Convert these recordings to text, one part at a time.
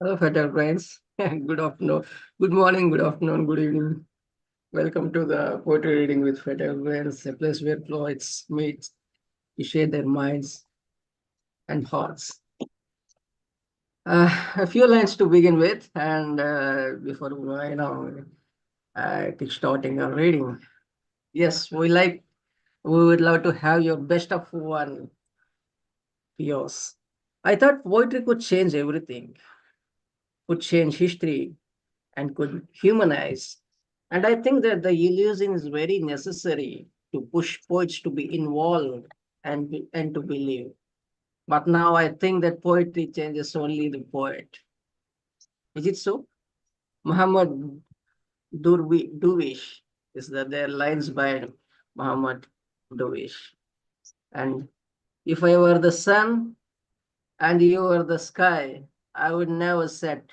Hello, Fatal Friends. Good afternoon, good morning, good afternoon, good evening. Welcome to the Poetry Reading with Fatal Friends, a place where poets meet to share their minds and hearts. A few lines to begin with, and before kickstarting our reading. Yes, we would love to have your best of one yours. I thought poetry could change everything, could change history, and could humanize. And I think that the illusion is very necessary to push poets to be involved and to believe. But now I think that poetry changes only the poet. Is it so? Muhammad Durwish is that there lines by Muhammad Durwish. And if I were the sun and you were the sky, I would never set.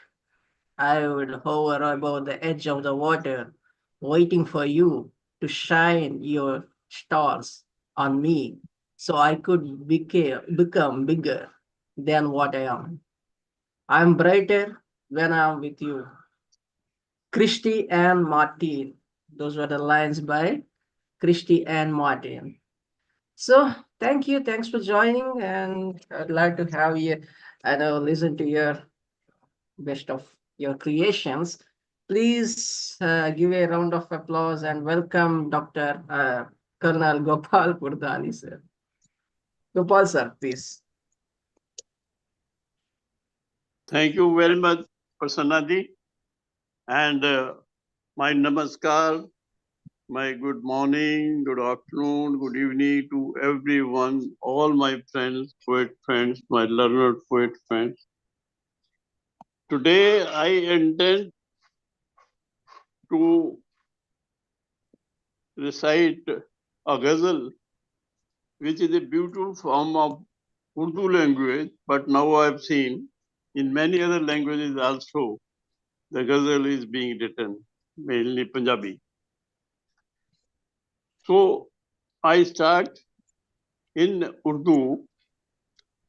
I would hover above the edge of the water, waiting for you to shine your stars on me so I could become bigger than what I am. I'm brighter when I'm with you. Christy and Martin. Those were the lines by Christy and Martin. So thank you. Thanks for joining. And I'd like to have you listen to your best of your creations. Please give a round of applause and welcome Dr. Colonel Gopal Purdhani, sir. Gopal, sir, please. Thank you very much, Prasannaji. And my namaskar, my good morning, good afternoon, good evening to everyone, all my friends, poet friends, my learned poet friends. Today I intend to recite a ghazal, which is a beautiful form of Urdu language, but now I've seen in many other languages also, the ghazal is being written, mainly Punjabi. So I start in Urdu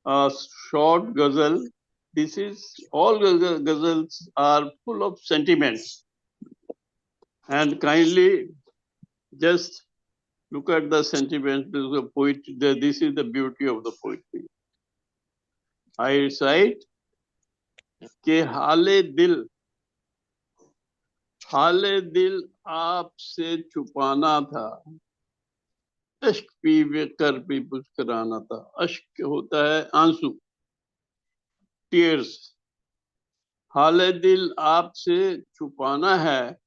a short ghazal. This is all ghazals are full of sentiments, and kindly just look at the sentiments of the poetry. This is the beauty of the poetry. I recite कि हाले दिल आपसे छुपाना था, अश्क P कर भी मुस्कुराना था. अश्क होता है आंसू, टीयर्स. हाले दिल आपसे छुपाना है,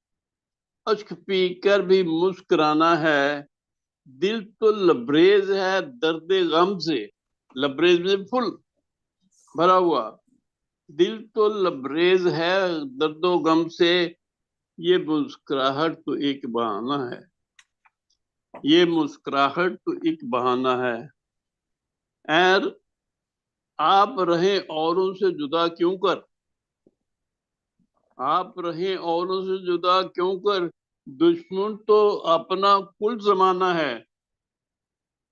अश्क पी कर भी मुस्कुराना है. दिल तो लबरेज है दर्द गम से, लबरेज में फुल भरा हुआ. दिल तो लबरेज है दर्दो गम से, ये मुस्कुराहट तो एक बहाना है. ये मुस्कुराहट तो एक बहाना है. और आप रहे औरों से जुदा क्यों कर, आप रहे औरों से जुदा क्यों कर, दुश्मन तो अपना कुल जमाना है.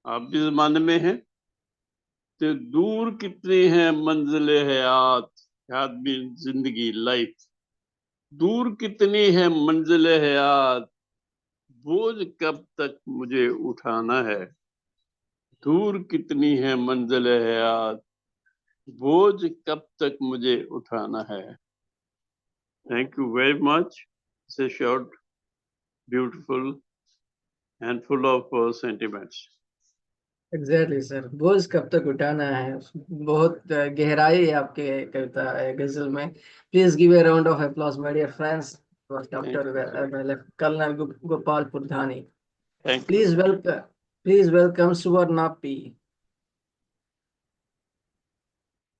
आप भी जमाने में हैं. तो दूर कितनी है मंजिल हयात, हयात भी जिंदगी, लाइफ. दूर कितनी है मंजिल हयात, बोझ कब तक मुझे उठाना है. दूर कितनी है मंजिल हयात, बोझ कब तक मुझे उठाना है. Thank you very much. It's a short, beautiful, and full of sentiments. Exactly sir. बोझ कब तक उठाना है. बहुत गहराई है आपके कविता गजल में. Please give a round of applause my dear friends for doctor colonel Gopal Purdhani. Thank you. Please welcome Suvarna P.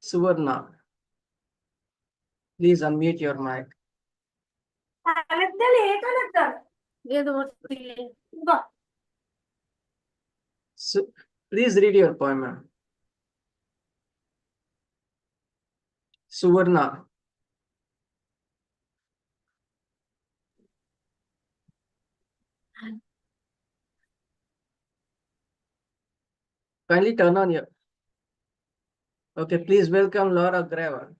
Suvarna, please unmute your mic. So, please read your poem, ma'am. Suvarna. Kindly turn on your. Okay, please welcome Laura Grevel.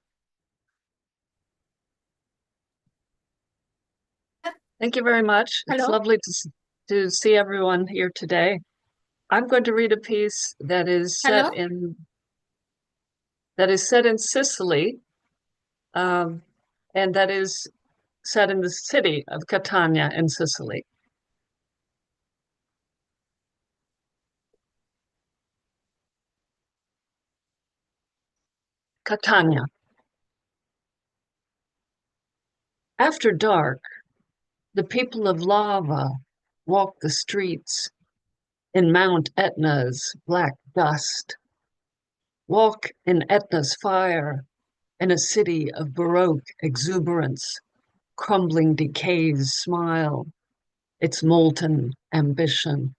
Thank you very much. It's Hello. lovely to see everyone here today. I'm going to read a piece that is set Hello. in Sicily, and that is set in the city of Catania in Sicily. Catania. After dark, the people of lava walk the streets in Mount Etna's black dust, walk in Etna's fire in a city of Baroque exuberance, crumbling decays smile, its molten ambition.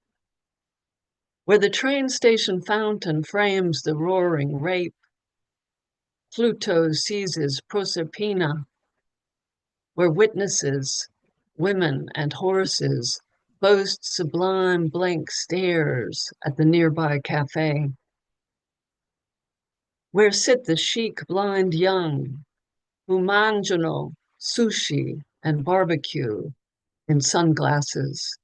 Where the train station fountain frames the roaring rape, Pluto seizes Proserpina, where witnesses, women and horses, boast sublime blank stares at the nearby cafe. Where sit the chic blind young, who mangiano sushi and barbecue in sunglasses,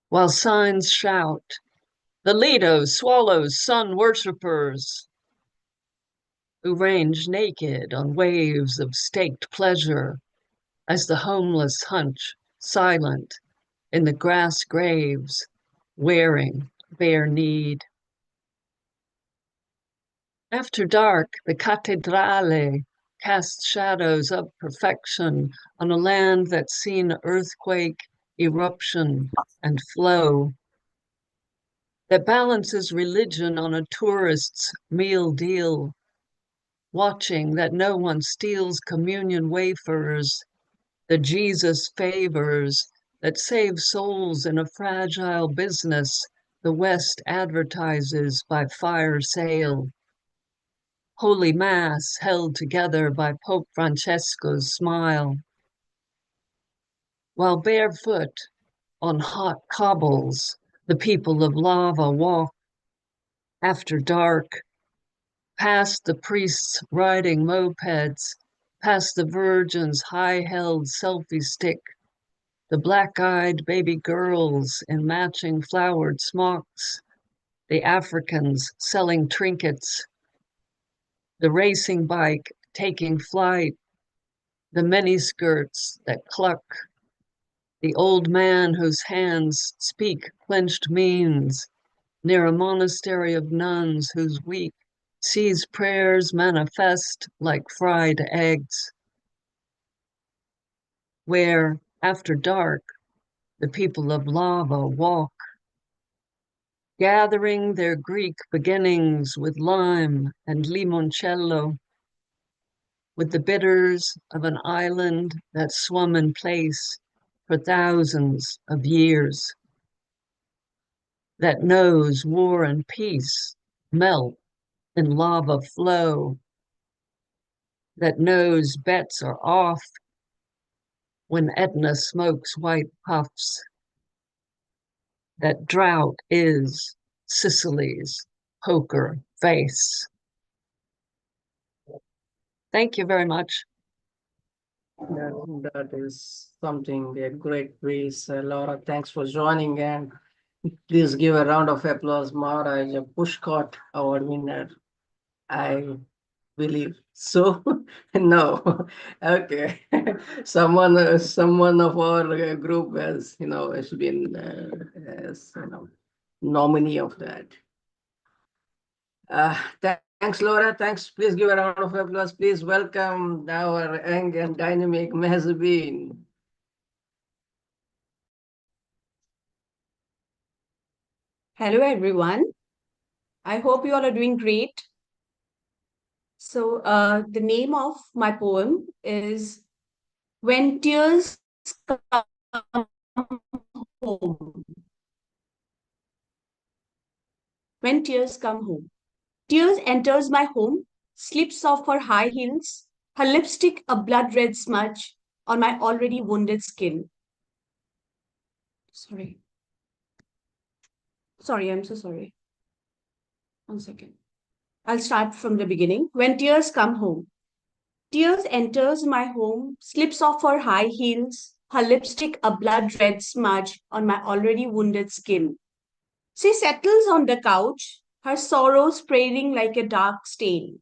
while signs shout, the Lido swallows sun worshippers, who range naked on waves of staked pleasure as the homeless hunch silent in the grass graves, wearing bare need. After dark, the Cattedrale casts shadows of perfection on a land that's seen earthquake, eruption, and flow, that balances religion on a tourist's meal deal, watching that no one steals communion wafers, the Jesus favors that save souls in a fragile business the West advertises by fire sale. Holy Mass held together by Pope Francesco's smile, while barefoot on hot cobbles the people of lava walk after dark, past the priests riding mopeds, past the virgin's high-held selfie stick, the black-eyed baby girls in matching flowered smocks, the Africans selling trinkets, the racing bike taking flight, the miniskirts that cluck, the old man whose hands speak clenched means, near a monastery of nuns whose week sees prayers manifest like fried eggs, where, after dark, the people of lava walk, gathering their Greek beginnings with lime and limoncello, with the bitters of an island that swum in place for thousands of years, that knows war and peace melt in lava flow, that knows bets are off when Etna smokes white puffs, that drought is Sicily's poker face. Thank you very much. That is something, a great piece. Laura, thanks for joining, and please give a round of applause, Maharaj, a Pushcart Award winner. I believe so. No, okay. Someone of our group has been as nominee of that. Thanks, Laura. Thanks. Please give a round of applause. Please welcome our young and dynamic Mehzabeen. Hello, everyone. I hope you all are doing great. So, the name of my poem is When Tears Come Home. When Tears Come Home. Tears enters my home, slips off her high heels, her lipstick a blood red smudge on my already wounded skin. Sorry. Sorry, I'm so sorry. 1 second. I'll start from the beginning. When tears come home. Tears enters my home, slips off her high heels, her lipstick a blood red smudge on my already wounded skin. She settles on the couch, her sorrow spreading like a dark stain,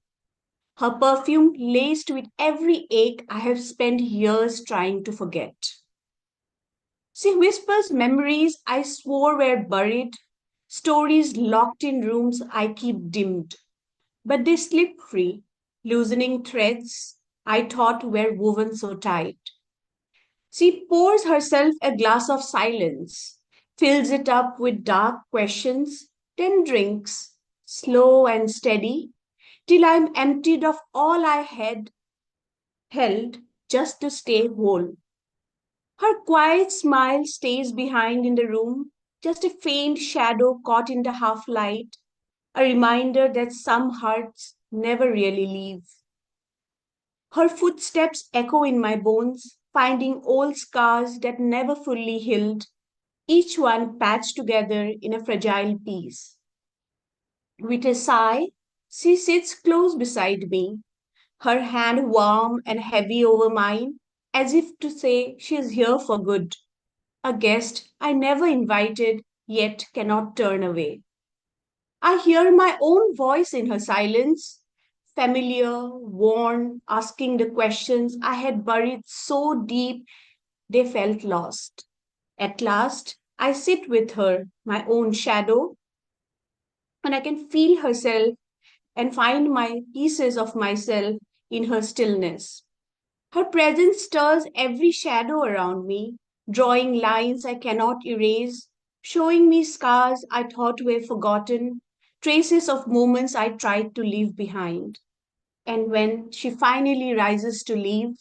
her perfume laced with every ache I have spent years trying to forget. She whispers memories I swore were buried, stories locked in rooms I keep dimmed, but they slip free, loosening threads I thought were woven so tight. She pours herself a glass of silence, fills it up with dark questions, then drinks, slow and steady, till I'm emptied of all I had held just to stay whole. Her quiet smile stays behind in the room, just a faint shadow caught in the half light, a reminder that some hearts never really leave. Her footsteps echo in my bones, finding old scars that never fully healed, each one patched together in a fragile piece. With a sigh, she sits close beside me, her hand warm and heavy over mine, as if to say she is here for good, a guest I never invited yet cannot turn away. I hear my own voice in her silence, familiar, worn, asking the questions I had buried so deep they felt lost. At last, I sit with her, my own shadow, and I can feel herself and find my pieces of myself in her stillness. Her presence stirs every shadow around me, drawing lines I cannot erase, showing me scars I thought were forgotten, traces of moments I tried to leave behind. And when she finally rises to leave,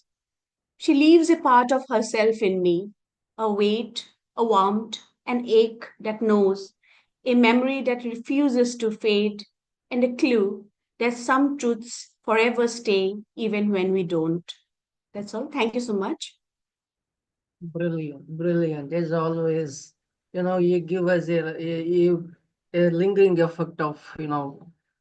she leaves a part of herself in me, a weight, a warmth, an ache that knows, a memory that refuses to fade, and a clue that some truths forever stay even when we don't. That's all. Thank you so much. Brilliant, brilliant. As always, you give us a lingering effect of,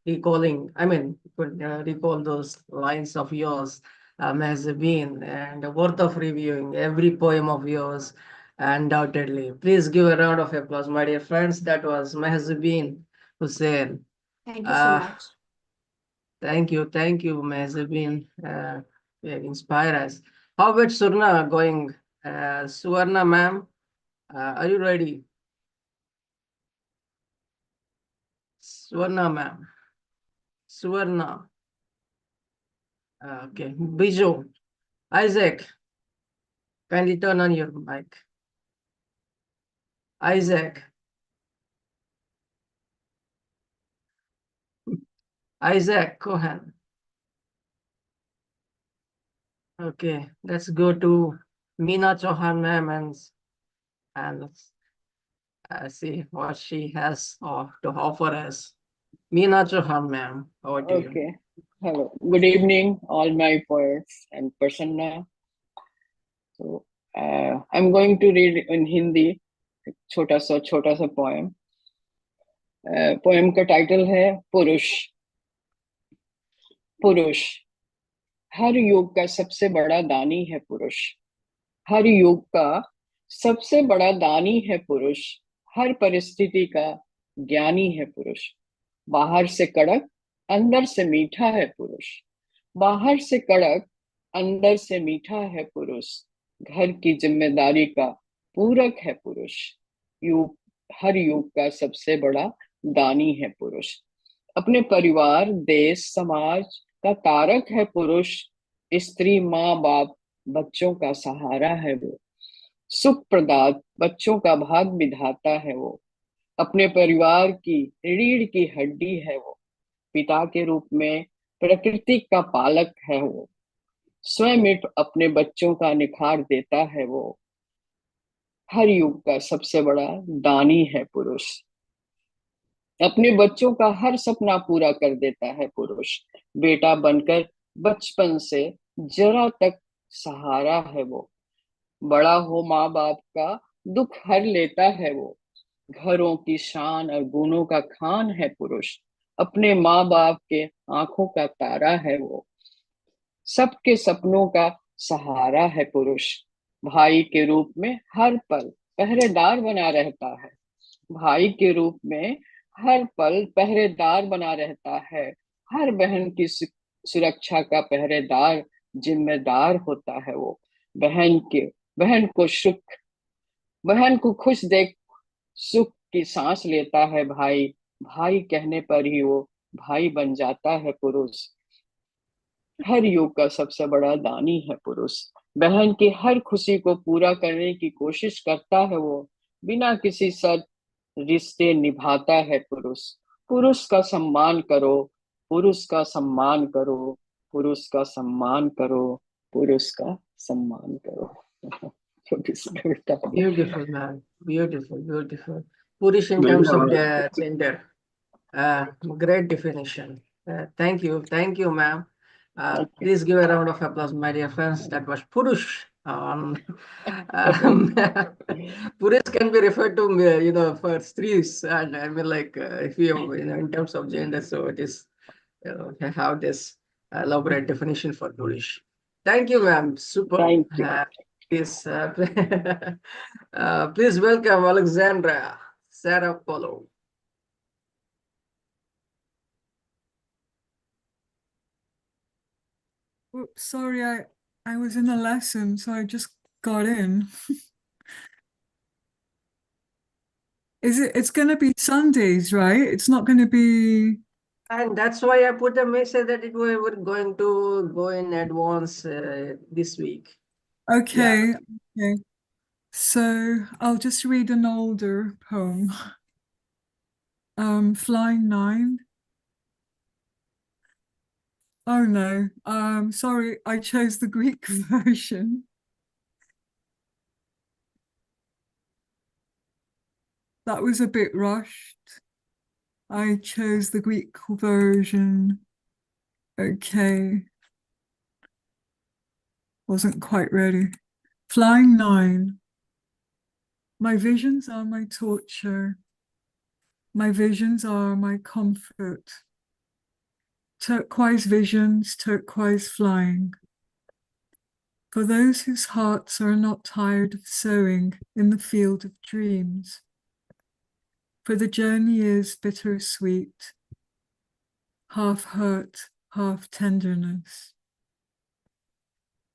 recalling. I mean, you could recall those lines of yours, Mehzabeen, and worth of reviewing every poem of yours, undoubtedly. Please give a round of applause, my dear friends. That was Mehzabeen Hussain. Thank you so Uh, much. thank you, Mehzabeen. You inspire us. How about Surna going? Suvarna, ma'am, are you ready? Suvarna, ma'am. Suvarna. Okay. Bijo. Isaac, kindly turn on your mic. Isaac. Isaac Cohen. Okay. Let's go to Meena Chauhan, ma'am, and let's see what she has to offer us. Meena Chauhan, ma'am, over to you. Okay. Hello. Good evening, all my poets and persona. So I'm going to read in Hindi छोटा सा poem. Poem का title है पुरुष. पुरुष. हर युग का सबसे बड़ा दानी है पुरुष. हर युग का सबसे बड़ा दानी है पुरुष. हर परिस्थिति का ज्ञानी है पुरुष. बाहर से कड़क अंदर से मीठा है पुरुष. बाहर से कड़क अंदर से मीठा है पुरुष. घर की जिम्मेदारी का पूरक है पुरुष. युग हर युग का सबसे बड़ा दानी है पुरुष. अपने परिवार देश समाज का तारक है पुरुष. स्त्री माँ बाप बच्चों का सहारा है वो. सुख प्रदात बच्चों का भाग विधाता है वो. अपने परिवार की रीढ़ की हड्डी है वो. पिता के रूप में प्रकृति का पालक है वो. स्वयं अपने बच्चों का निखार देता है वो. हर युग का सबसे बड़ा दानी है पुरुष. अपने बच्चों का हर सपना पूरा कर देता है पुरुष. बेटा बनकर बचपन से जरा तक सहारा है वो. बड़ा हो माँ बाप का दुख हर लेता है वो. घरों की शान और गुणों का खान है पुरुष. अपने माँ बाप के आंखों का तारा है वो. सबके सपनों का सहारा है पुरुष. भाई के रूप में हर पल पहरेदार बना रहता है। भाई के रूप में हर पल पहरेदार बना रहता है। हर बहन की सुरक्षा का पहरेदार जिम्मेदार होता है वो। बहन के बहन को सुख बहन को खुश देख सुख की सांस लेता है भाई। भाई कहने पर ही वो भाई बन जाता है पुरुष। हर युग का सबसे बड़ा दानी है पुरुष। बहन की हर खुशी को पूरा करने की कोशिश करता है वो। बिना किसी शर्त रिश्ते निभाता है पुरुष। पुरुष का सम्मान करो, पुरुष का सम्मान करो, पुरुष का सम्मान करो, पुरुष का सम्मान करो। छोटी सी कविता है। Beautiful, man. Beautiful, beautiful. Purish in terms of धन्यवाद। the gender. Great definition. Thank you, ma'am. Okay. Please give a round of applause, my dear friends. That was Purush. Purush can be referred to, for streets, and I mean, like, if you, in terms of gender, so it is, have this elaborate definition for Purush. Thank you, ma'am. Super. Thank you. Please, please welcome Alexandra Psaropoulou. Oops, sorry, I was in a lesson, so I just got in. It's going to be Sundays, right? It's not going to be... And that's why I put a message that we're going to go in advance this week. Okay, okay. So I'll just read an older poem. Flying Nine. Oh no, sorry, I chose the Greek version. That was a bit rushed. I chose the Greek version. Okay. Wasn't quite ready. Flying Nine. My visions are my torture. My visions are my comfort. Turquoise visions, turquoise flying. For those whose hearts are not tired of sowing in the field of dreams. For the journey is bittersweet, half hurt, half tenderness.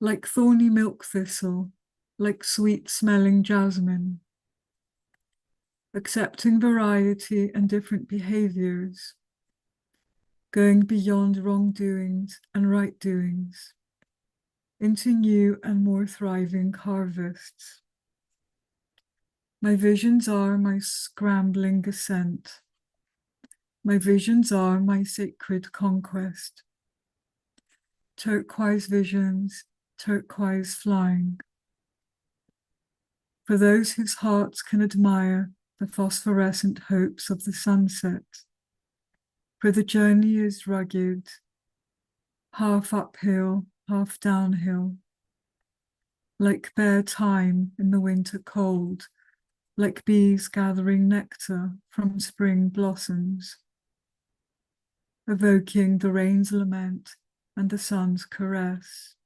Like thorny milk thistle, like sweet-smelling jasmine. Accepting variety and different behaviors. Going beyond wrongdoings and right doings. Into new and more thriving harvests. My visions are my scrambling ascent. My visions are my sacred conquest. Turquoise visions, turquoise flying. For those whose hearts can admire the phosphorescent hopes of the sunset. For the journey is rugged, half uphill, half downhill. Like bare time in the winter cold, like bees gathering nectar from spring blossoms, evoking the rain's lament and the sun's caress,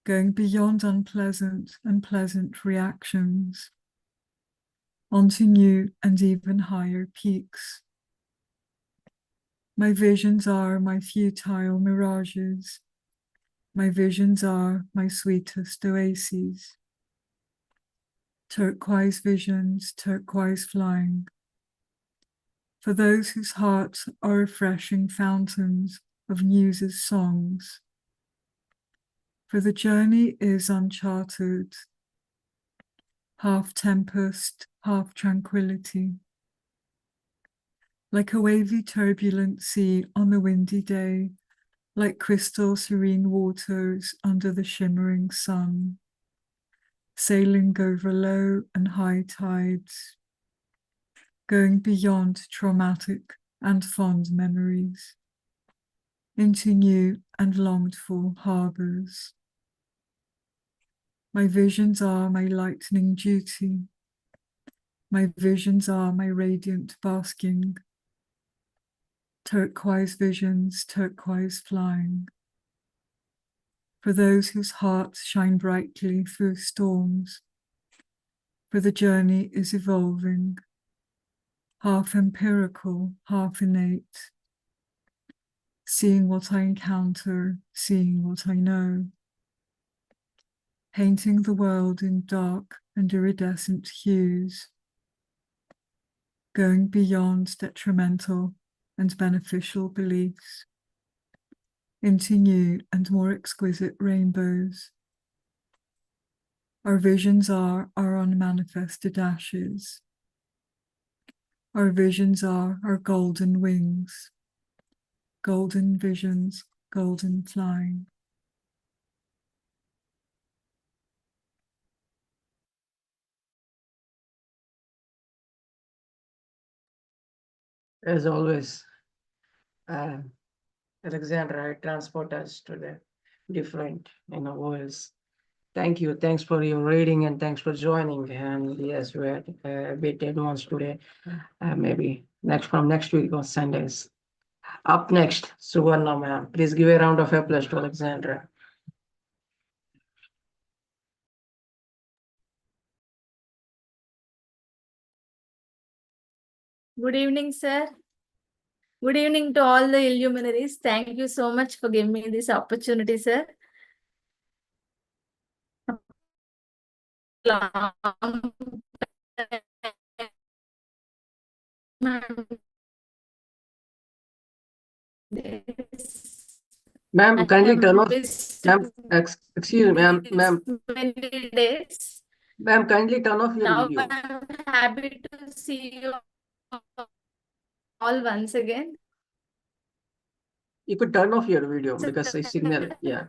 going beyond unpleasant and pleasant reactions, onto new and even higher peaks. My visions are my futile mirages. My visions are my sweetest oases. Turquoise visions, turquoise flying. For those whose hearts are refreshing fountains of muses' songs. For the journey is uncharted, half tempest, half tranquility. Like a wavy turbulent sea on a windy day, like crystal serene waters under the shimmering sun, sailing over low and high tides, going beyond traumatic and fond memories, into new and longed for harbors. My visions are my lightning duty. My visions are my radiant basking. Turquoise visions, turquoise flying. for those whose hearts shine brightly through storms. For the journey is evolving, half empirical, half innate, seeing what I encounter, seeing what I know, painting the world in dark and iridescent hues, going beyond detrimental and beneficial beliefs into new and more exquisite rainbows. Our visions are our unmanifested ashes. Our visions are our golden wings, golden visions, golden flying. As always, uh, Alexandra, transport us to the different worlds. Thank you. Thanks for your reading and thanks for joining. And yes, we had a bit advanced today. Maybe next week on Sundays. Up next, Suvarna ma'am. Please give a round of applause to Alexandra. Good evening, sir. Good evening to all the illuminaries. Thank you so much for giving me this opportunity, sir. Long time. Ma'am, I kindly have turn off. missed Ma'am, excuse me, ma'am, these ma'am, many days. ma'am, kindly turn off your Now video. I'm happy to see you all once again. You could turn off your video because the signal, yeah.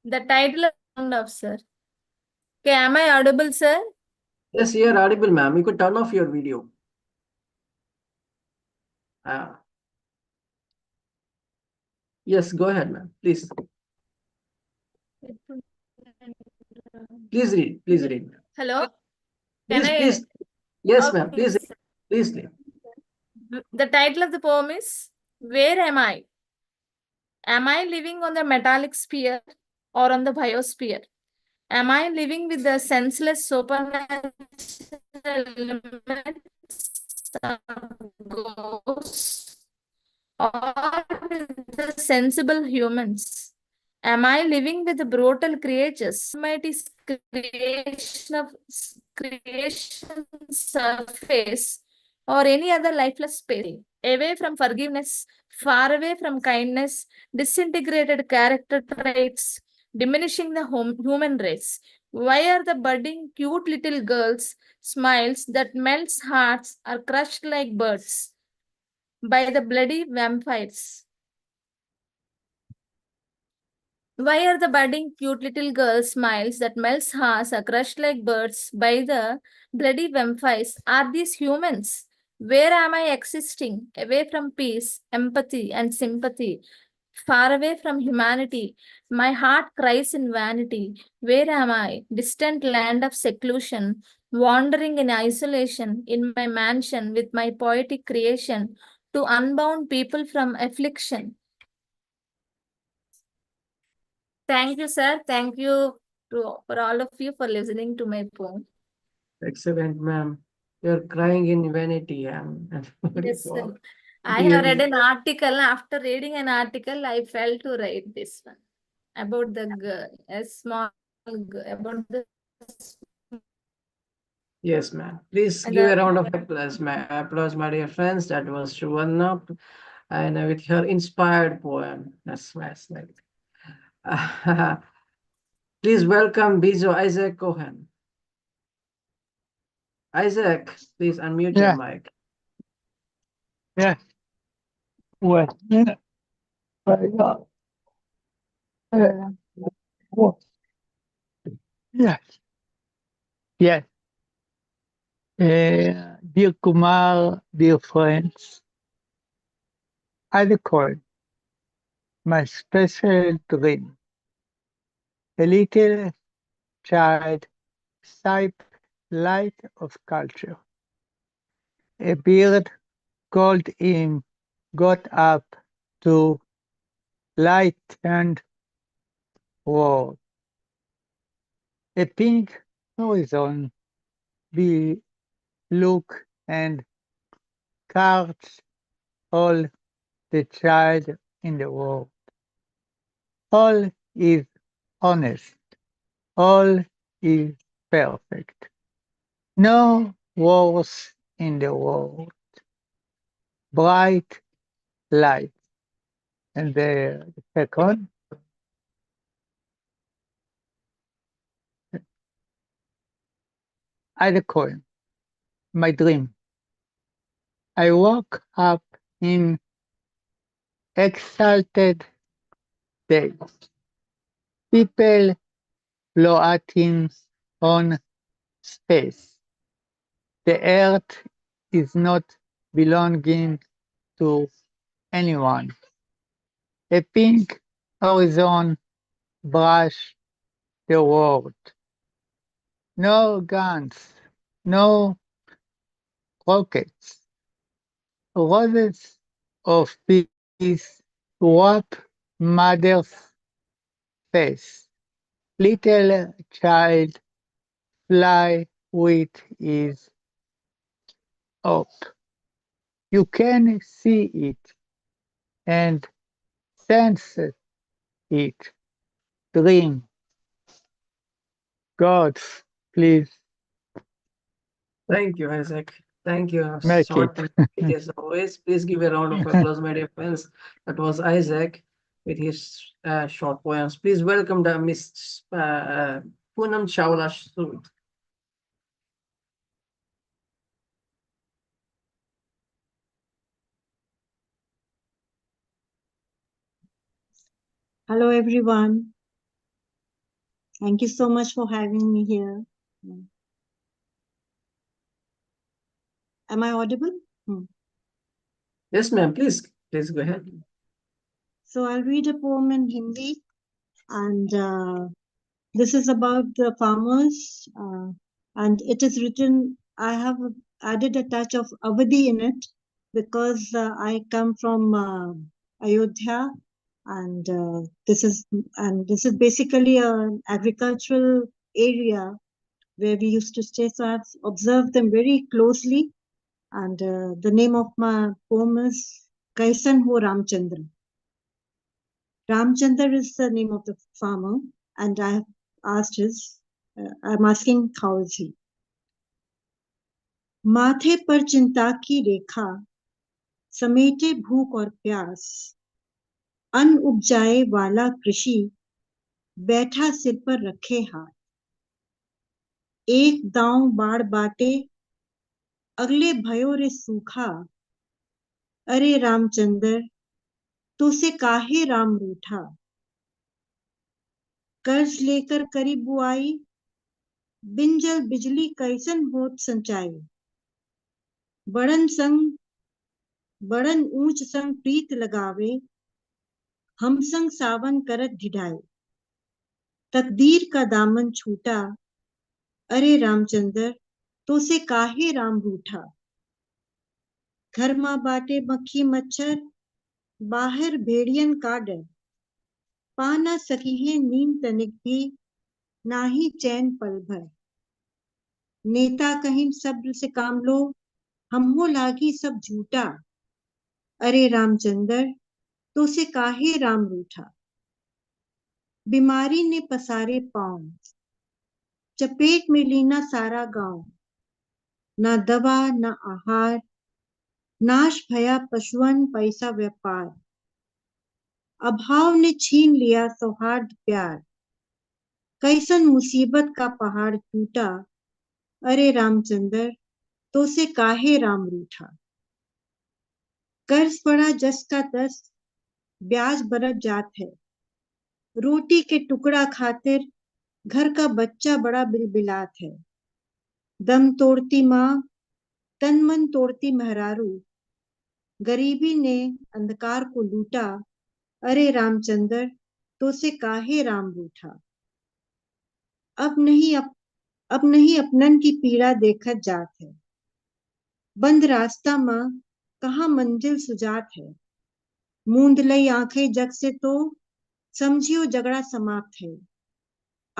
The title of sir. Okay, am I audible, sir? Yes, you are audible, ma'am. You could turn off your video. Yes, go ahead, ma'am. Please. Please read. Please read. Hello? Please, Can I? please. Yes, ma'am. Okay. Please, please read. The title of the poem is Where Am I? Am I living on the metallic sphere or on the biosphere? Am I living with the senseless supernatural elements of ghosts or with the sensible humans? Am I living with the brutal creatures? Almighty's creation surface or any other lifeless space? Away from forgiveness, far away from kindness, disintegrated character traits, diminishing the human race. Why are the budding, cute little girls' smiles that melts hearts are crushed like birds by the bloody vampires? Why are the budding, cute little girls' smiles that melts hearts are crushed like birds by the bloody vampires? Are these humans? Where am I existing? Away from peace, empathy, and sympathy. Far away from humanity, my heart cries in vanity. Where am I? Distant land of seclusion, wandering in isolation in my mansion with my poetic creation to unbound people from affliction. Thank you, sir. Thank you for all of you for listening to my poem. Excellent, ma'am. You're crying in vanity. Yes, sir. I have read an article. After reading an article, I felt to write this one about the girl, a small girl, about the. Yes, ma'am. Please give a round of applause, my dear friends. That was Suvarna, and with her inspired poem. That's like. Please welcome Bijo Isaac Cohen. Isaac, please unmute your mic. Yeah. Well, yeah. Yes. Yes. Dear Kumar, dear friends, I recall my special dream. A little child sight light of culture. A bird called him got up to lighten world. A pink horizon be look and catch all the child in the world. All is honest. All is perfect. No wars in the world. Bright light. And the second, I the Cohen. My dream. I woke up in exalted days. People floating on space. The earth is not belonging to anyone. A pink horizon brush the world. No guns, no rockets. Roses of peace wrap mother's face. Little child fly with his hope. You can see it and sense it. Dream. God, please Thank you, Isaac. Thank you. make Short it. and sweet as always. Please give a round of applause, my dear friends. That was Isaac with his short poems. Please welcome the Miss Poonam Chawla Sood. Hello, everyone. Thank you so much for having me here. Am I audible? Yes, ma'am. Please go ahead. So I'll read a poem in Hindi, and this is about the farmers, and it is written. I have added a touch of Avadi in it because I come from Ayodhya, and this is basically an agricultural area where we used to stay. So I've observed them very closely. And the name of my poem is Kaisan Ho Ramchandra. Ramchandra is the name of the farmer, and I have asked I'm asking how is he. माथे पर चिंता की रेखा समेटे भूख और प्यास अन्न उपजाए वाला कृषि बैठा सिर पर रखे हाथ एक दांव बाढ़ बाटे अगले भयो रे सूखा अरे रामचंद्र तो से काहे राम रूठा कर्ज लेकर करी बुआई बिन जल बिजली कैसन होत संचाई बड़न ऊंच संग प्रीत लगावे हम संग सावन करत ढिढाई तकदीर का दामन छूटा अरे रामचंद्र तो से काहे राम रूठा घर मां बाटे मक्खी मच्छर बाहर भेड़ियन का डर पा न सकी है नींद तनिक भी ना ही चैन पल भर नेता कहीं सब्र से काम लो हम हो लागी सब झूठा अरे रामचंद्र तो से काहे राम रूठा बीमारी ने पसारे पांव चपेट में लीना सारा गांव ना दवा ना आहार नाश भया पशुअन पैसा व्यापार अभाव ने छीन लिया सौहार्द प्यार कैसन मुसीबत का पहाड़ टूटा अरे रामचंद्र तो से काहे राम रूठा कर्ज पड़ा जस का तस ब्याज बरत जात है रोटी के टुकड़ा खातिर घर का बच्चा बड़ा बिलबिलात है दम तोड़ती माँ तन मन तोड़ती मेहरारू गरीबी ने अंधकार को लूटा अरे रामचंद्र तो से काहे राम रूठा अब नहीं अपनन की पीड़ा देखत जात है बंद रास्ता मां कहाँ मंजिल सुजात है। मूंद लई आंखें जग से तो समझियो झगड़ा समाप्त है।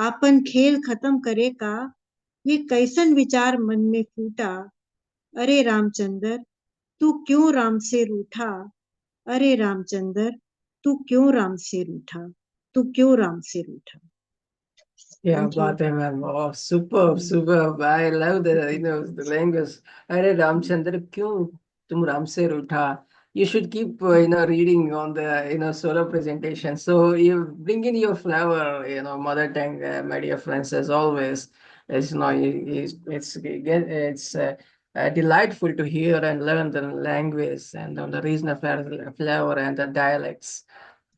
आपन खेल खत्म करे का ये कैसन विचार मन में फूटा। अरे रामचंद्र तू क्यों राम से रूठा। अरे रामचंद्र तू क्यों राम से रूठा। तू क्यों राम से रूठा। Yeah, Thank you. baat hai, ma'am. Oh, superb, superb. I love the language. Arey Ramchandra, kyun tum Ram se रूठा? You should keep, reading on the, solo presentation. So you bring in your flower, mother tongue, my dear friends, as always. It's, delightful to hear and learn the language and the regional flower and the dialects.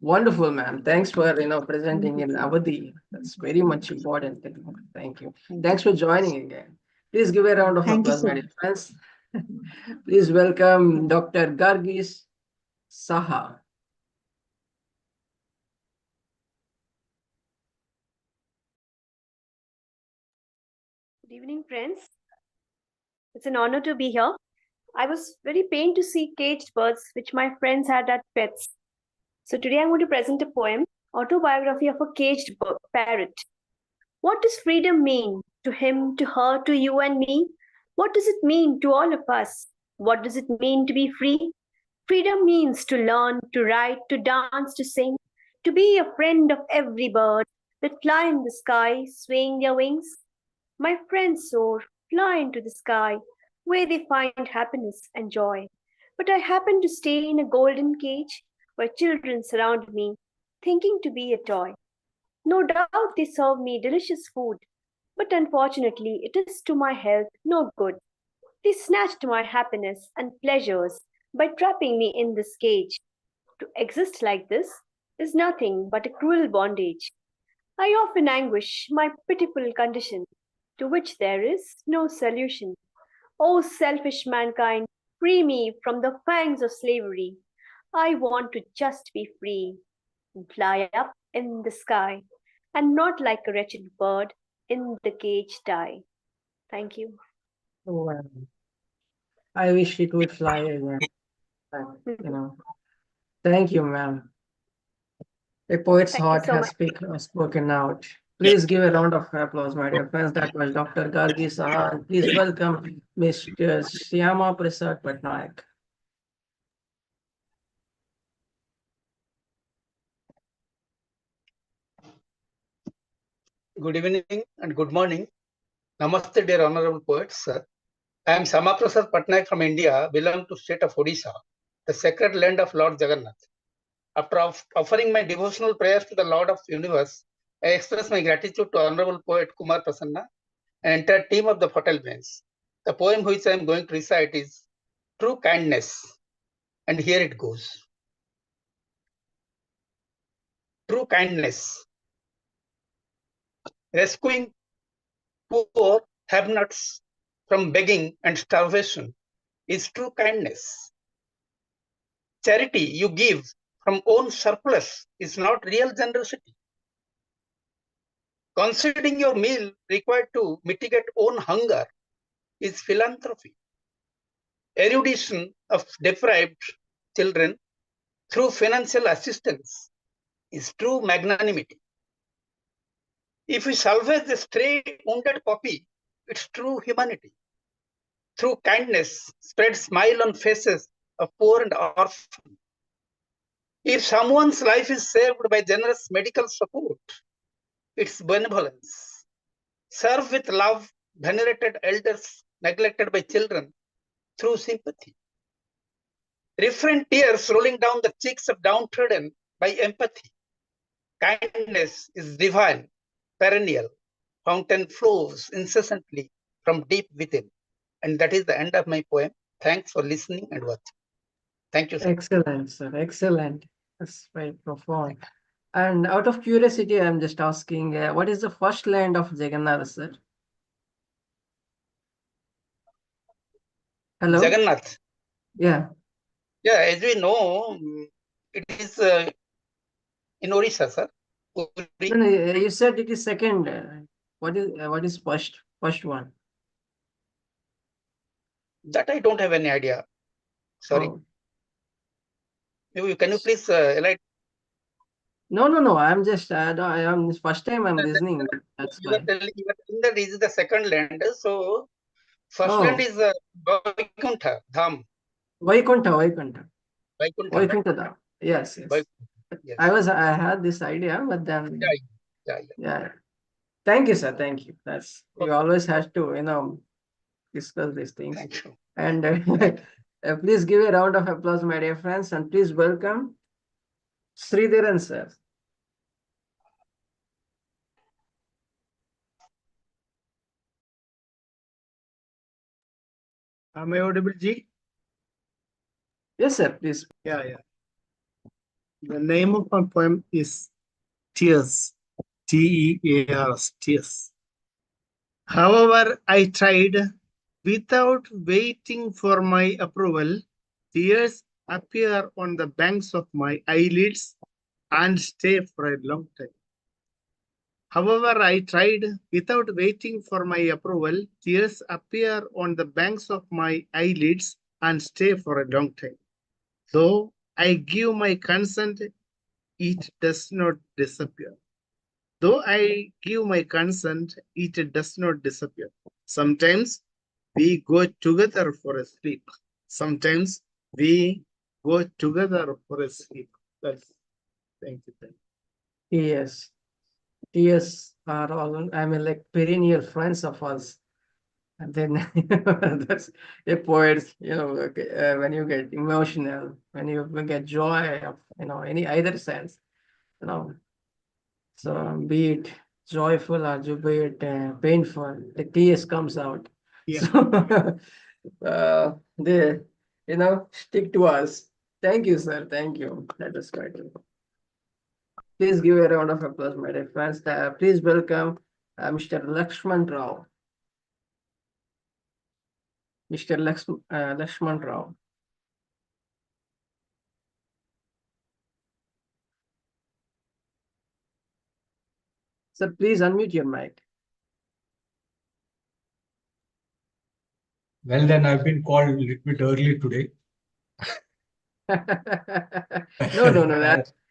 Wonderful, ma'am. Thanks for presenting in Avadi. That's very much important. Thank you. Thanks for joining again. Please give a round of Thank you applause, so my much. dear friends. Please welcome Dr. Gargi Saha. Good evening, friends. It's an honor to be here. I was very pained to see caged birds, which my friends had as pets. So today I'm going to present a poem, Autobiography of a Caged Parrot. What does freedom mean to him, to her, to you and me? What does it mean to all of us? What does it mean to be free? Freedom means to learn, to write, to dance, to sing, to be a friend of every bird that fly in the sky, swaying their wings. My friends soar, fly into the sky, where they find happiness and joy. But I happen to stay in a golden cage where children surround me, thinking to be a toy. No doubt they serve me delicious food, but unfortunately it is to my health no good. They snatched my happiness and pleasures by trapping me in this cage. To exist like this is nothing but a cruel bondage. I often anguish my pitiful condition, to which there is no solution. O selfish mankind, free me from the fangs of slavery. I want to just be free, fly up in the sky, and not like a wretched bird in the cage die. Thank you. Oh, wow. I wish it would fly again. You know. Thank you, ma'am. A poet's Thank you heart so has much. spoken out. Please give a round of applause, my dear friends. That was Dr. Gargi Saha. Please welcome Mr. Shyamaprasad Patnaik. Good evening and good morning. Namaste, dear honorable poets, sir. I am Shyamaprasad Patnaik from India, belong to state of Odisha, the sacred land of Lord Jagannath. After offering my devotional prayers to the Lord of the Universe, I express my gratitude to Honorable Poet Kumar Prasanna and entire team of the Hotel Bench. The poem which I am going to recite is True Kindness, and here it goes. True kindness, rescuing poor have-nots from begging and starvation is true kindness. Charity you give from own surplus is not real generosity. Conceding your meal required to mitigate own hunger is philanthropy. Erudition of deprived children through financial assistance is true magnanimity. If we salvage the stray wounded puppy, it's true humanity. Through kindness, spread smile on faces of poor and orphan. If someone's life is saved by generous medical support, it's benevolence. Serve with love venerated elders neglected by children through sympathy. Refrain tears rolling down the cheeks of downtrodden by empathy. Kindness is divine, perennial. Fountain flows incessantly from deep within. And that is the end of my poem. Thanks for listening and watching. Thank you, sir. Excellent, sir. Excellent. That's very profound. And out of curiosity, I'm just asking, what is the first land of Jagannath, sir? Hello? Jagannath. Yeah. Yeah, as we know, it is in Orissa, sir. No, no, you said it is second. What is first one? That I don't have any idea. Sorry. Oh. Can you please enlighten? No. I'm just, I am first time I'm listening. That's You are why. telling that this is the second land. So first land Oh, is Vaikuntha Dham. Vaikuntha. Vaikuntha, right? Vaikuntha Dham. Yes. Yes. I had this idea, but then, Yeah. yeah. Thank you, sir. Thank you. That's, Okay. you always have to, discuss these things. Thank you. And please give a round of applause, my dear friends, and please welcome Sreedharan sir. Am I audible, G? Yes, sir. Please. Yeah. The name of my poem is Tears. Tears. Tears. However, I tried without waiting for my approval. Tears appear on the banks of my eyelids and stay for a long time. However, I tried without waiting for my approval. Tears appear on the banks of my eyelids and stay for a long time. Though I give my consent, it does not disappear. Though I give my consent, it does not disappear. Sometimes we go together for a sleep. Sometimes we go together for a sleep. Thank you. Yes. Tears are all, I mean, like perennial friends of us. And then that's a poet, okay, when you get emotional, when you get joy of, any either sense, you know, so be it joyful or be it painful, the tears comes out. Yeah. So they, stick to us. Thank you, sir. Thank you. That is quite good. Please give a round of applause, my dear friends. Please welcome Mr. Laxman Rao. Mr. Laxman Rao. Sir, please unmute your mic. Well, then I've been called a little bit early today. No.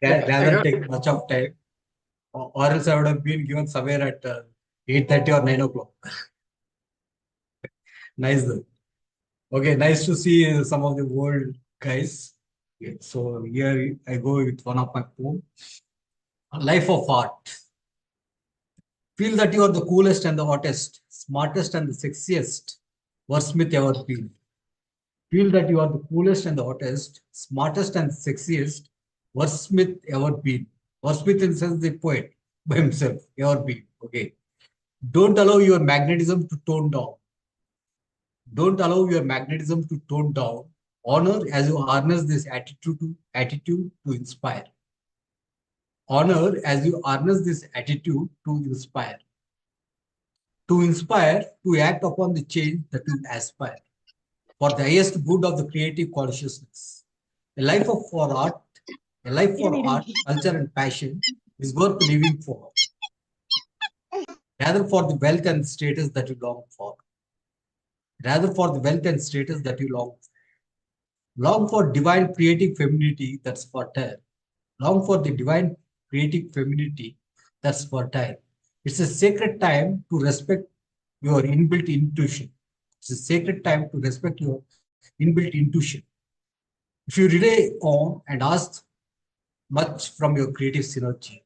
Rather take much of time, or else I would have been given somewhere at 8:30 or 9 o'clock. Nice though. Okay, nice to see some of the old guys. Okay, so here I go with one of my poems, Life of Art. Feel that you are the coolest and the hottest, smartest and the sexiest wordsmith ever been. Feel that you are the coolest and the hottest, smartest and sexiest wordsmith ever been. Wordsmith in the sense the poet by himself, ever been. Okay. Don't allow your magnetism to tone down. Don't allow your magnetism to tone down. Honor as you harness this attitude to inspire. Honor as you harness this attitude to inspire. To inspire, to act upon the change that you aspire. For the highest good of the creative consciousness. A life for art, culture, and passion is worth living for. Rather for the wealth and status that you long for. Rather for the wealth and status that you long for. Long for divine creative femininity that's fertile. Long for the divine creative femininity that's fertile. It's a sacred time to respect your inbuilt intuition. It's a sacred time to respect your inbuilt intuition. If you rely on and ask much from your creative synergy,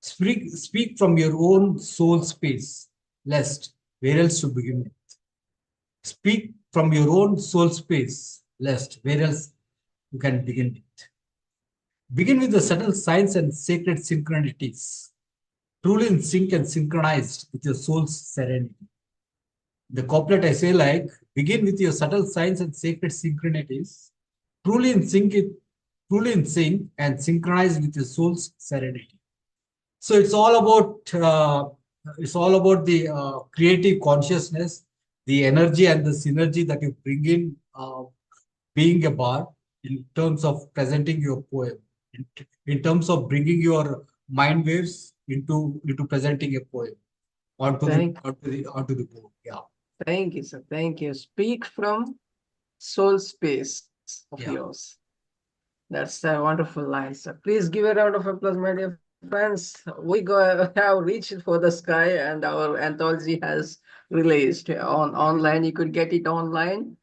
speak from your own soul space, lest where else to begin with. Speak from your own soul space, lest where else you can begin with. Begin with the subtle signs and sacred synchronities, truly in sync and synchronized with your soul's serenity. The couplet I say like, begin with your subtle signs and sacred synchronities, truly in sync and synchronized with your soul's serenity. So it's all about the creative consciousness, the energy and the synergy that you bring in being a bard in terms of presenting your poem, in terms of bringing your mind waves into presenting a poem. onto the board. Yeah. Thank you, sir. Thank you. Speak from soul space of yours. That's a wonderful line, sir. Please give a round of applause, my dear friends. We have reached for the sky, and our anthology has released online. You could get it online.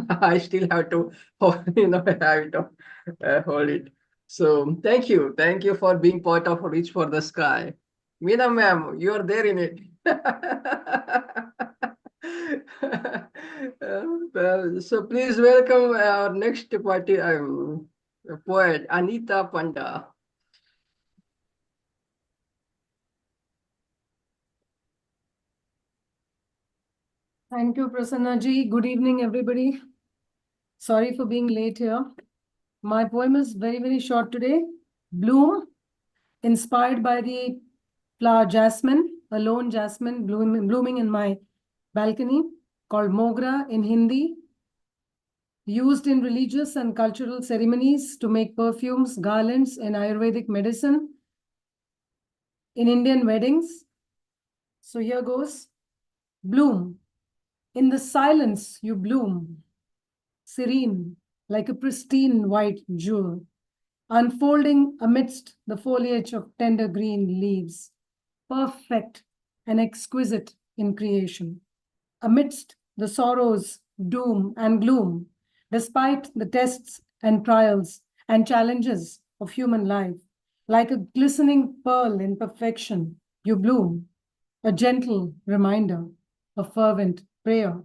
I still have to, have to hold it. So thank you for being part of Reach for the Sky. Meena ma'am, you are there in it. So please welcome our next party poet, Anita Panda. Thank you, Prasanna ji. Good evening, everybody. Sorry for being late here. My poem is very, very short today. Bloom, inspired by the flower jasmine, a lone jasmine blooming in my balcony, called Mogra in Hindi, used in religious and cultural ceremonies to make perfumes, garlands, and Ayurvedic medicine in Indian weddings. So here goes. Bloom. In the silence, you bloom, serene, like a pristine white jewel, unfolding amidst the foliage of tender green leaves, perfect and exquisite in creation. Amidst the sorrows, doom, and gloom, despite the tests and trials and challenges of human life, like a glistening pearl in perfection, you bloom, a gentle reminder, a fervent prayer.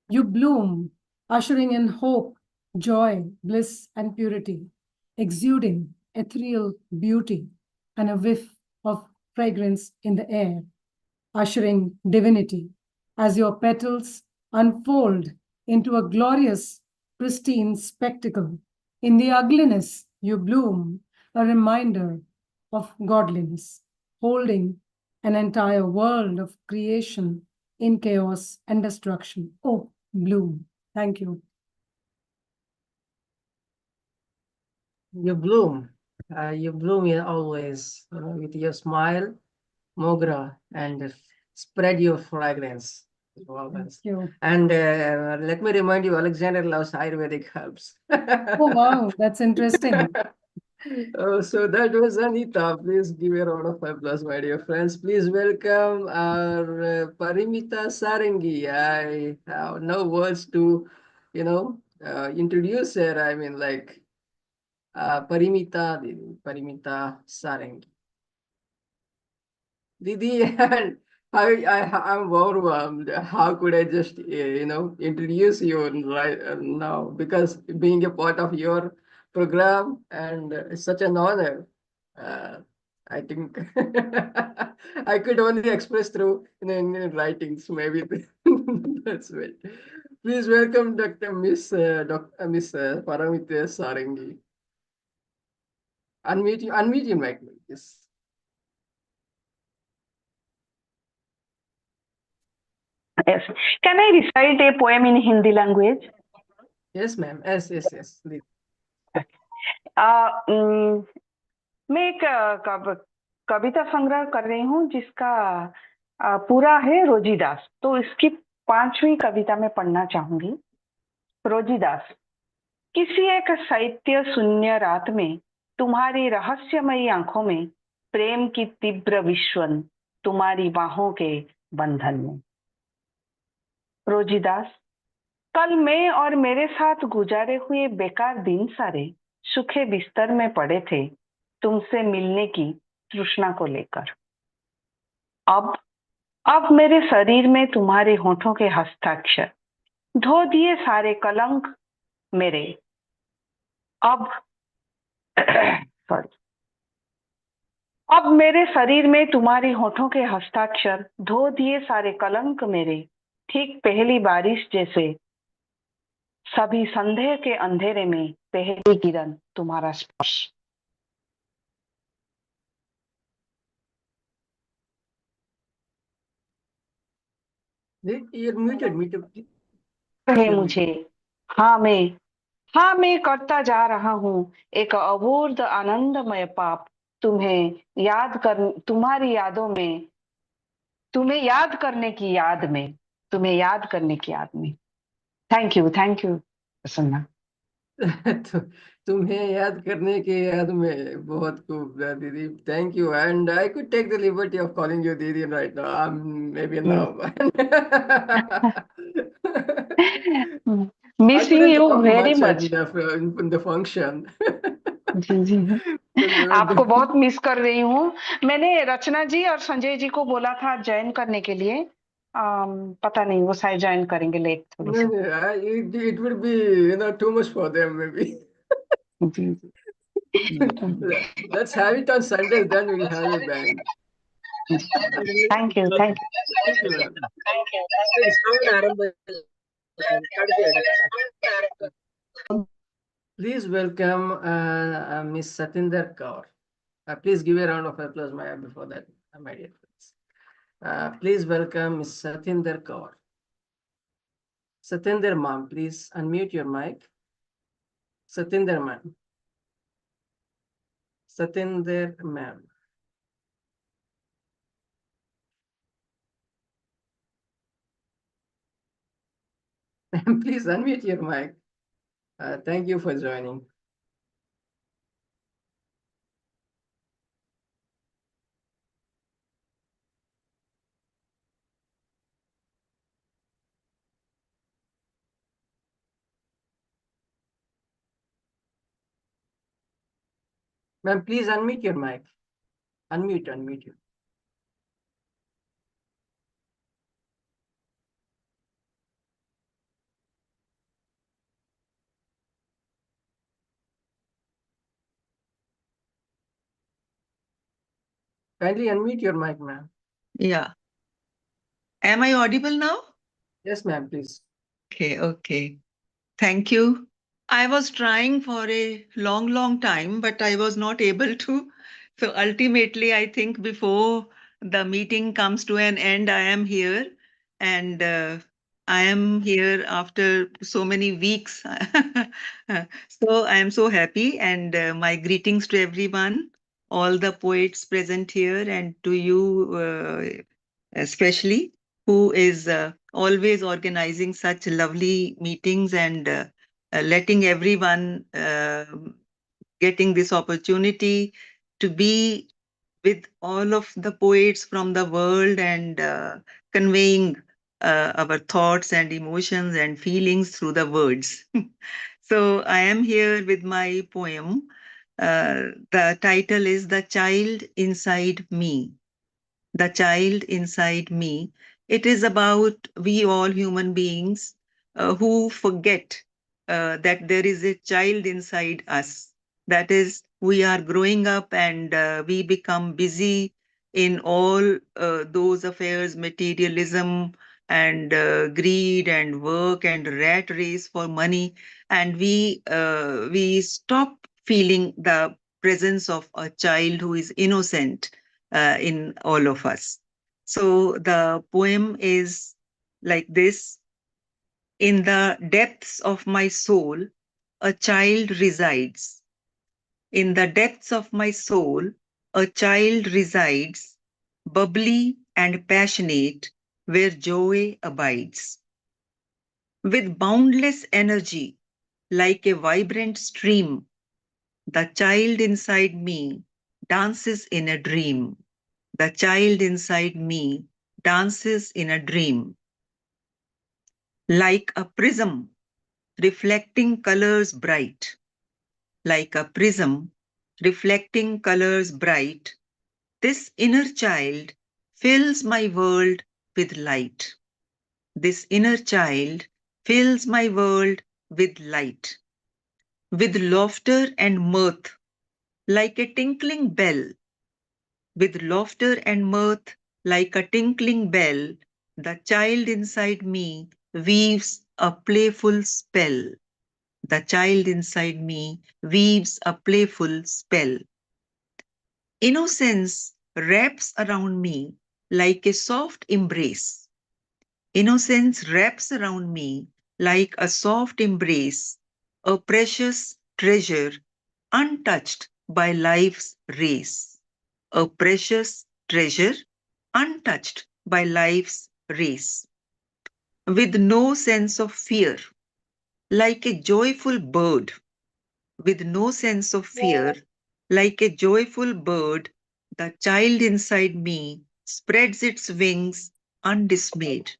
You bloom, ushering in hope, joy, bliss, and purity, exuding ethereal beauty and a whiff of fragrance in the air, ushering divinity as your petals unfold into a glorious, pristine spectacle. In the ugliness, you bloom, a reminder of godliness, holding an entire world of creation in chaos and destruction. Oh, bloom. Thank you. You bloom. You bloom here always, with your smile, Mogra, and spread your fragrance. Thank you. And let me remind you, Alexander loves Ayurvedic herbs. Oh, wow. That's interesting. Oh, so that was Anita. Please give a round of applause, my dear friends. Please welcome our Paramita Sarangi. I have no words to, introduce her. I mean, like Paramita Sarangi. Didi, and I'm overwhelmed. How could I just, introduce you right now? Because being a part of your program and it's such an honor. Uh, I think I could only express through in writings. Maybe that's it. Please welcome Dr. Miss Paramita Sarangi. Unmute your mic, please. Yes. Can I recite a poem in Hindi language? Yes, ma'am. Yes. Please. मैं एक कविता संग्रह कर रही हूँ जिसका पूरा है रोजीदास, तो इसकी 5वीं कविता में पढ़ना चाहूंगी। रोजीदास। किसी एक साहित्य शून्य रात में तुम्हारी रहस्यमयी आंखों में प्रेम की तीव्र विश्वन तुम्हारी बाहों के बंधन में। रोजीदास। कल मैं और मेरे साथ गुजारे हुए बेकार दिन सारे सूखे बिस्तर में पड़े थे तुमसे मिलने की तृष्णा को लेकर। अब मेरे शरीर में तुम्हारे होठों के हस्ताक्षर धो दिए सारे कलंक मेरे। अब मेरे शरीर में तुम्हारे होठों के हस्ताक्षर धो दिए सारे कलंक मेरे, ठीक पहली बारिश जैसे सभी संदेह के अंधेरे में पहली किरण तुम्हारा स्पर्श। You're muted. है मुझे। हाँ मैं करता जा रहा हूँ एक अबूर्द आनंदमय पाप, तुम्हें याद कर तुम्हारी यादों में तुम्हें याद करने की याद में, तुम्हें याद करने की याद में. Thank you Prasanna. तुम्हें याद करने की याद में बहुत खूब दीदी. Thank you, and I could take the liberty of calling you Didi right now. Maybe now. I missing couldn't you talk very much much. in the function. जी जी. आपको बहुत मिस कर रही हूँ. मैंने रचना जी और संजय जी को बोला था ज्वाइन करने के लिए. पता नहीं वो शायद ज्वाइन करेंगे लेट थोड़ी सी. It would be too much for them maybe. Ji ji. Let's have it on Sundays, then we'll have a band. Thank you. Thank you, ma'am. Please welcome Miss Satinder Kaur. Please give a round of applause before that, my dear friends. Please welcome Miss Satinder Kaur. Satinder ma'am, please unmute your mic. Satinder ma'am. Satinder ma'am. Please unmute your mic. Thank you for joining. Ma'am, please unmute your mic. Unmute you. Kindly unmute your mic, ma'am. Yeah. Am I audible now? Yes, ma'am, please. Okay. Thank you. I was trying for a long time, but I was not able to. So ultimately, I think before the meeting comes to an end, I am here. And I am here after so many weeks. So I am so happy. And my greetings to everyone, all the poets present here, and to you especially, who is always organizing such lovely meetings and letting everyone getting this opportunity to be with all of the poets from the world and conveying our thoughts and emotions and feelings through the words. So I am here with my poem. The title is The Child Inside Me. The child inside me. It is about we all human beings who forget that there is a child inside us. That is, we are growing up and we become busy in all those affairs, materialism and greed and work and rat race for money, and we stop feeling the presence of a child who is innocent in all of us. So the poem is like this. In the depths of my soul, a child resides. In the depths of my soul, a child resides, bubbly and passionate, where joy abides. With boundless energy, like a vibrant stream, the child inside me dances in a dream. The child inside me dances in a dream. Like a prism, reflecting colors bright. Like a prism, reflecting colors bright, this inner child fills my world with light. This inner child fills my world with light. With laughter and mirth, like a tinkling bell. With laughter and mirth, like a tinkling bell, the child inside me weaves a playful spell. The child inside me weaves a playful spell. Innocence wraps around me like a soft embrace. Innocence wraps around me like a soft embrace, a precious treasure untouched by life's race. A precious treasure untouched by life's race. With no sense of fear, like a joyful bird, with no sense of fear, like a joyful bird, the child inside me spreads its wings undismayed.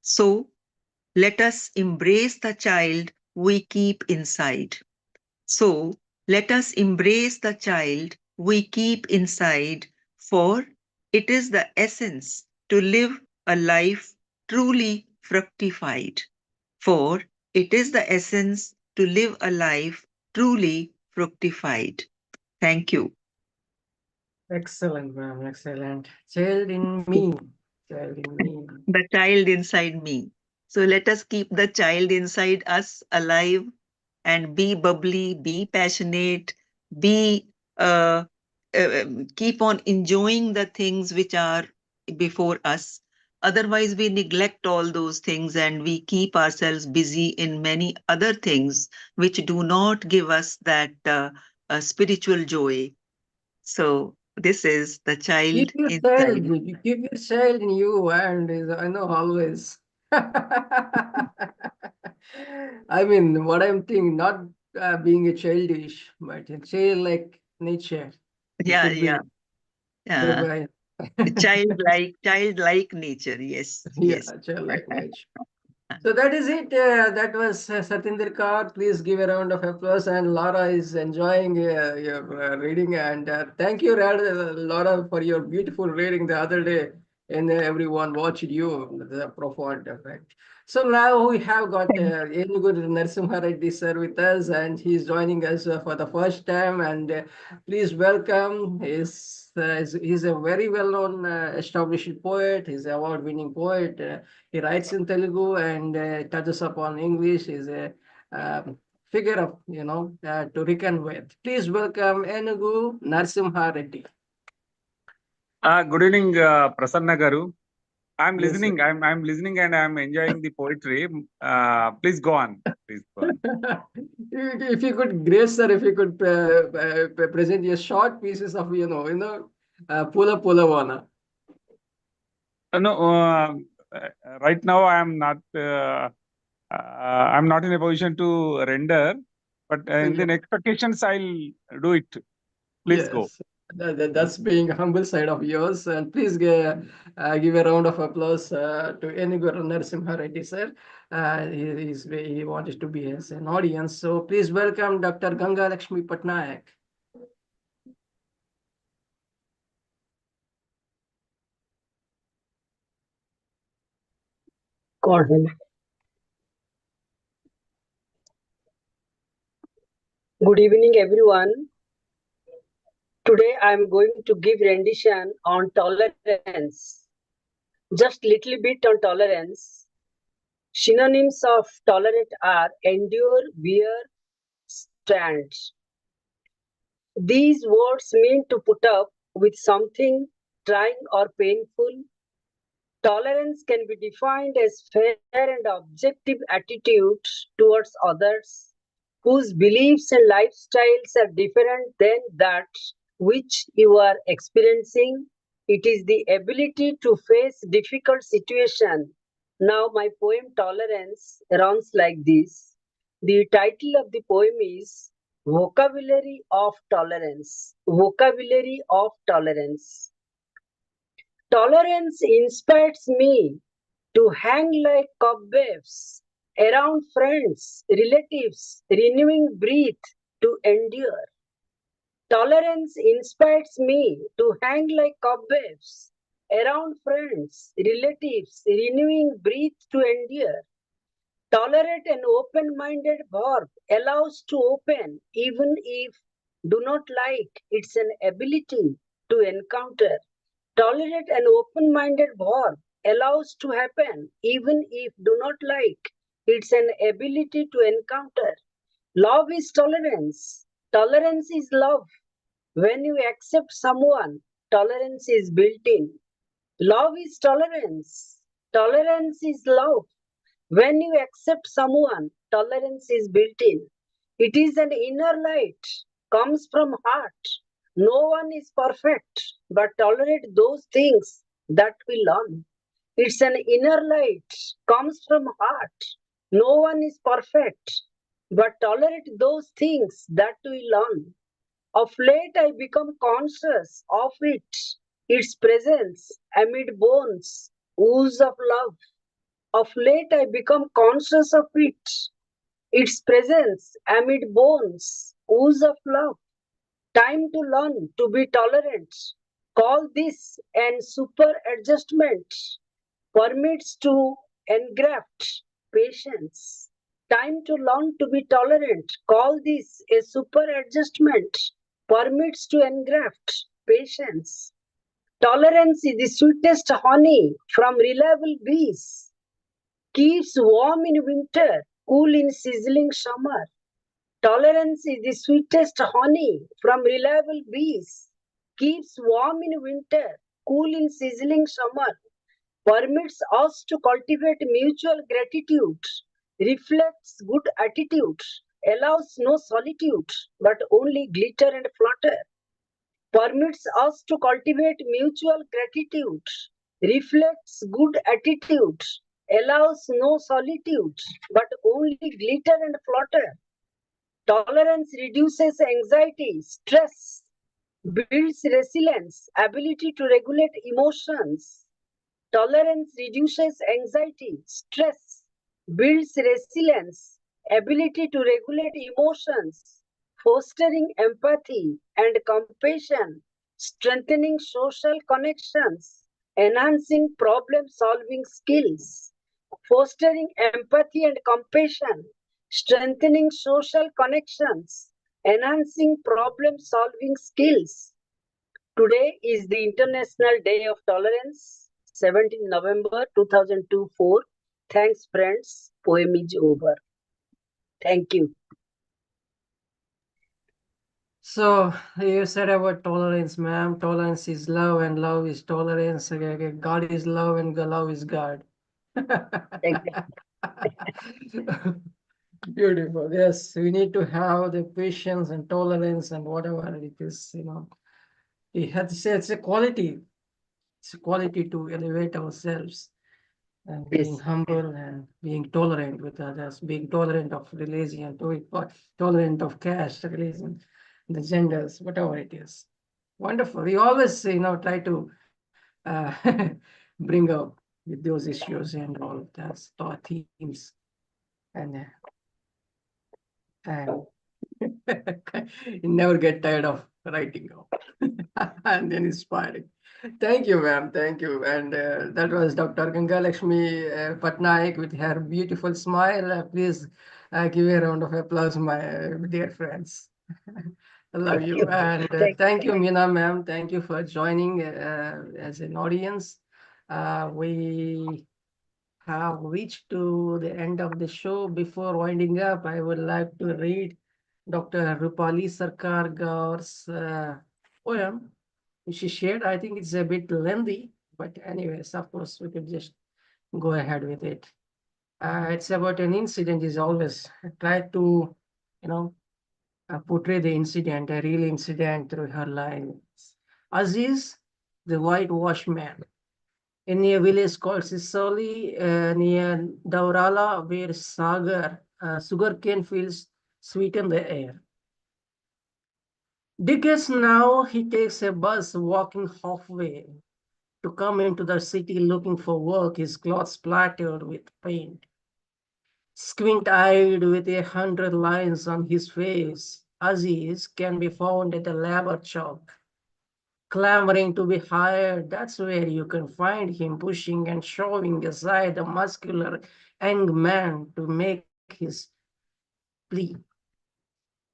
So let us embrace the child we keep inside. So let us embrace the child we keep inside, for it is the essence to live a life truly fructified. For it is the essence to live a life truly fructified. Thank you. Excellent, ma'am. Excellent. Child in me. Child in me. The child inside me. So let us keep the child inside us alive and be bubbly, be passionate, be keep on enjoying the things which are before us. Otherwise, we neglect all those things and we keep ourselves busy in many other things which do not give us that spiritual joy. So this is the child Keep your child. inside. Keep your child in you, and I know always. I mean, what I'm thinking, not being a childish, but a child like nature. You Yeah, should yeah, be yeah. thereby. Childlike nature. Yes, Yeah, yes. child like nature. So that is it. That was Satinder Kaur. Please give a round of applause. And Laura is enjoying your reading. And thank you, Laura, for your beautiful reading the other day. And everyone watched you. The profound effect. So now we have got Enugu Narasimha Reddy sir with us, and he's joining us for the first time. And please welcome. He's a very well-known established poet. He's an award-winning poet. He writes in Telugu and touches upon English. He's a figure of, to reckon with. Please welcome Enugu Narasimha Reddy. Good evening, Prasanna Garu. I'm Yes, sir. listening. I'm listening and I'm enjoying the poetry. Please go on. Please go on. If you could, Grace sir, if you could present your short pieces of, Pula Pula Wana. No, right now I'm not. I'm not in a position to render, but in the next occasions I'll do it. Please go. Yes, that's being humble side of yours. And please give a round of applause to Enugu Narasimha Reddy sir. He wanted to be as an audience. So please welcome Dr. Gangalaxmi Patnaik. Cohen. Good evening, everyone. Today I am going to give rendition on tolerance. Just little bit on tolerance. Synonyms of tolerate are endure, bear, stand. These words mean to put up with something trying or painful. Tolerance can be defined as fair and objective attitude towards others whose beliefs and lifestyles are different than that which you are experiencing. It is the ability to face difficult situations. Now my poem Tolerance runs like this. The title of the poem is Vocabulary of Tolerance. Vocabulary of Tolerance. Tolerance inspires me to hang like cobwebs around friends, relatives, renewing breath to endure. Tolerance inspires me to hang like cobwebs around friends, relatives, renewing breath to endure. Tolerate an open-minded verb allows to open even if do not like. It's an ability to encounter. Tolerate an open-minded verb allows to happen even if do not like. It's an ability to encounter. Love is tolerance. Tolerance is love. When you accept someone, tolerance is built in. Love is tolerance. Tolerance is love. When you accept someone, tolerance is built in. It is an inner light, comes from heart. No one is perfect, but tolerate those things that we learn. It's an inner light, comes from heart. No one is perfect, but tolerate those things that we learn. Of late, I become conscious of it, its presence amid bones, ooze of love. Of late, I become conscious of it, its presence amid bones, ooze of love. Time to learn to be tolerant. Call this an super adjustment. Permits to engraft patience. Time to learn to be tolerant. Call this a super adjustment. Permits to engraft patience. Tolerance is the sweetest honey from reliable bees. Keeps warm in winter, cool in sizzling summer. Tolerance is the sweetest honey from reliable bees. Keeps warm in winter, cool in sizzling summer. Permits us to cultivate mutual gratitude. Reflects good attitude. Allows no solitude, but only glitter and flutter. Permits us to cultivate mutual gratitude. Reflects good attitude. Allows no solitude, but only glitter and flutter. Tolerance reduces anxiety, stress, builds resilience, ability to regulate emotions. Tolerance reduces anxiety, stress, builds resilience, ability to regulate emotions, fostering empathy and compassion, strengthening social connections, enhancing problem solving skills, fostering empathy and compassion, strengthening social connections, enhancing problem solving skills. Today is the International Day of Tolerance, 17 November 2024. Thanks, friends. Poem is over. Thank you. So you said about tolerance, ma'am. Tolerance is love, and love is tolerance. God is love, and love is God. Beautiful. Yes, we need to have the patience and tolerance and whatever it is. We have to say it's a quality. It's a quality to elevate ourselves and being humble and being tolerant with others, being tolerant of religion, tolerant of caste, religion, the genders, whatever it is. Wonderful. We always, try to uh, bring up with those issues and all of those themes. And you never get tired of writing and then inspiring. Thank you, ma'am. Thank you. And that was Dr. Gangalaxmi Patnaik with her beautiful smile. Please give a round of applause, my dear friends. I love you. And thank you, Meena, ma'am. Thank you for joining as an audience. We have reached to the end of the show. Before winding up, I would like to read Dr. Rupali Sarkar Gaur's poem, which she shared. I think it's a bit lengthy, but anyways, of course, we could just go ahead with it. It's about an incident. Is always try to, you know, portray the incident, a real incident through her lines. Aziz, the whitewash man, in a village called Sisoli near Daurala, where sugarcane fields sweeten the air. Decades now, he takes a bus walking halfway to come into the city looking for work, his clothes splattered with paint. Squint-eyed with 100 lines on his face, Aziz can be found at the labor shop, clamoring to be hired. That's where you can find him pushing and shoving aside the muscular young man to make his plea.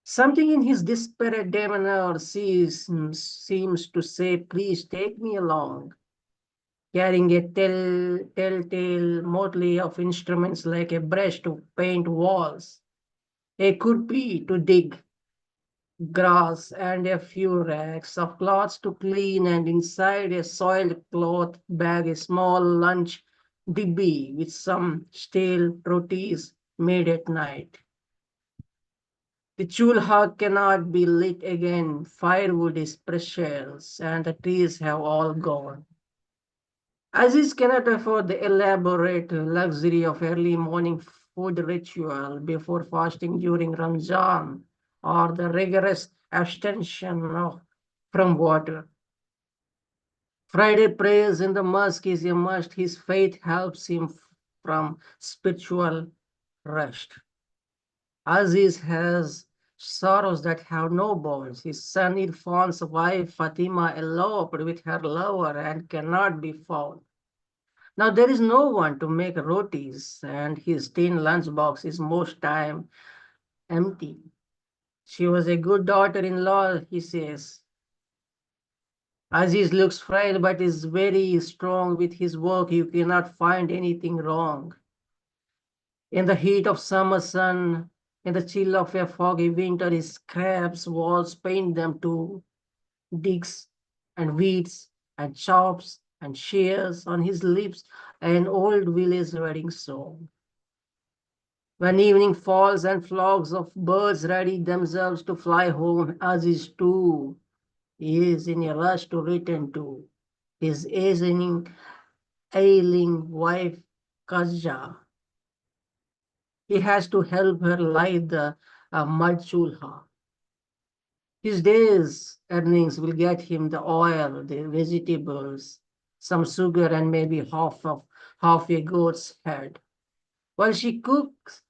Something in his desperate demeanor seems to say, please take me along, carrying a telltale motley of instruments like a brush to paint walls, a kurpi to dig grass, and a few racks of cloths to clean, and inside a soiled cloth bag a small lunch dibby with some stale rotis made at night. The chulha cannot be lit again, firewood is precious, and the trees have all gone. Aziz cannot afford the elaborate luxury of early morning food ritual before fasting during Ramzan or the rigorous abstention from water. Friday prayers in the mosque is a must. His faith helps him from spiritual rest. Aziz has sorrows that have no bounds. His son Irfan's wife Fatima eloped with her lover and cannot be found. Now there is no one to make rotis, and his tin lunchbox is most time empty. She was a good daughter-in-law, he says. Aziz looks frail but is very strong with his work. You cannot find anything wrong. In the heat of summer sun, in the chill of a foggy winter, he scrapes walls, paint them too, digs and weeds and chops and shears on his lips an old village wedding song. When evening falls and flocks of birds ready themselves to fly home, Aziz too is in a rush to return to his ailing wife Kajja. He has to help her light the mud chulha. His day's earnings will get him the oil, the vegetables, some sugar, and maybe half a goat's head. While she cooks,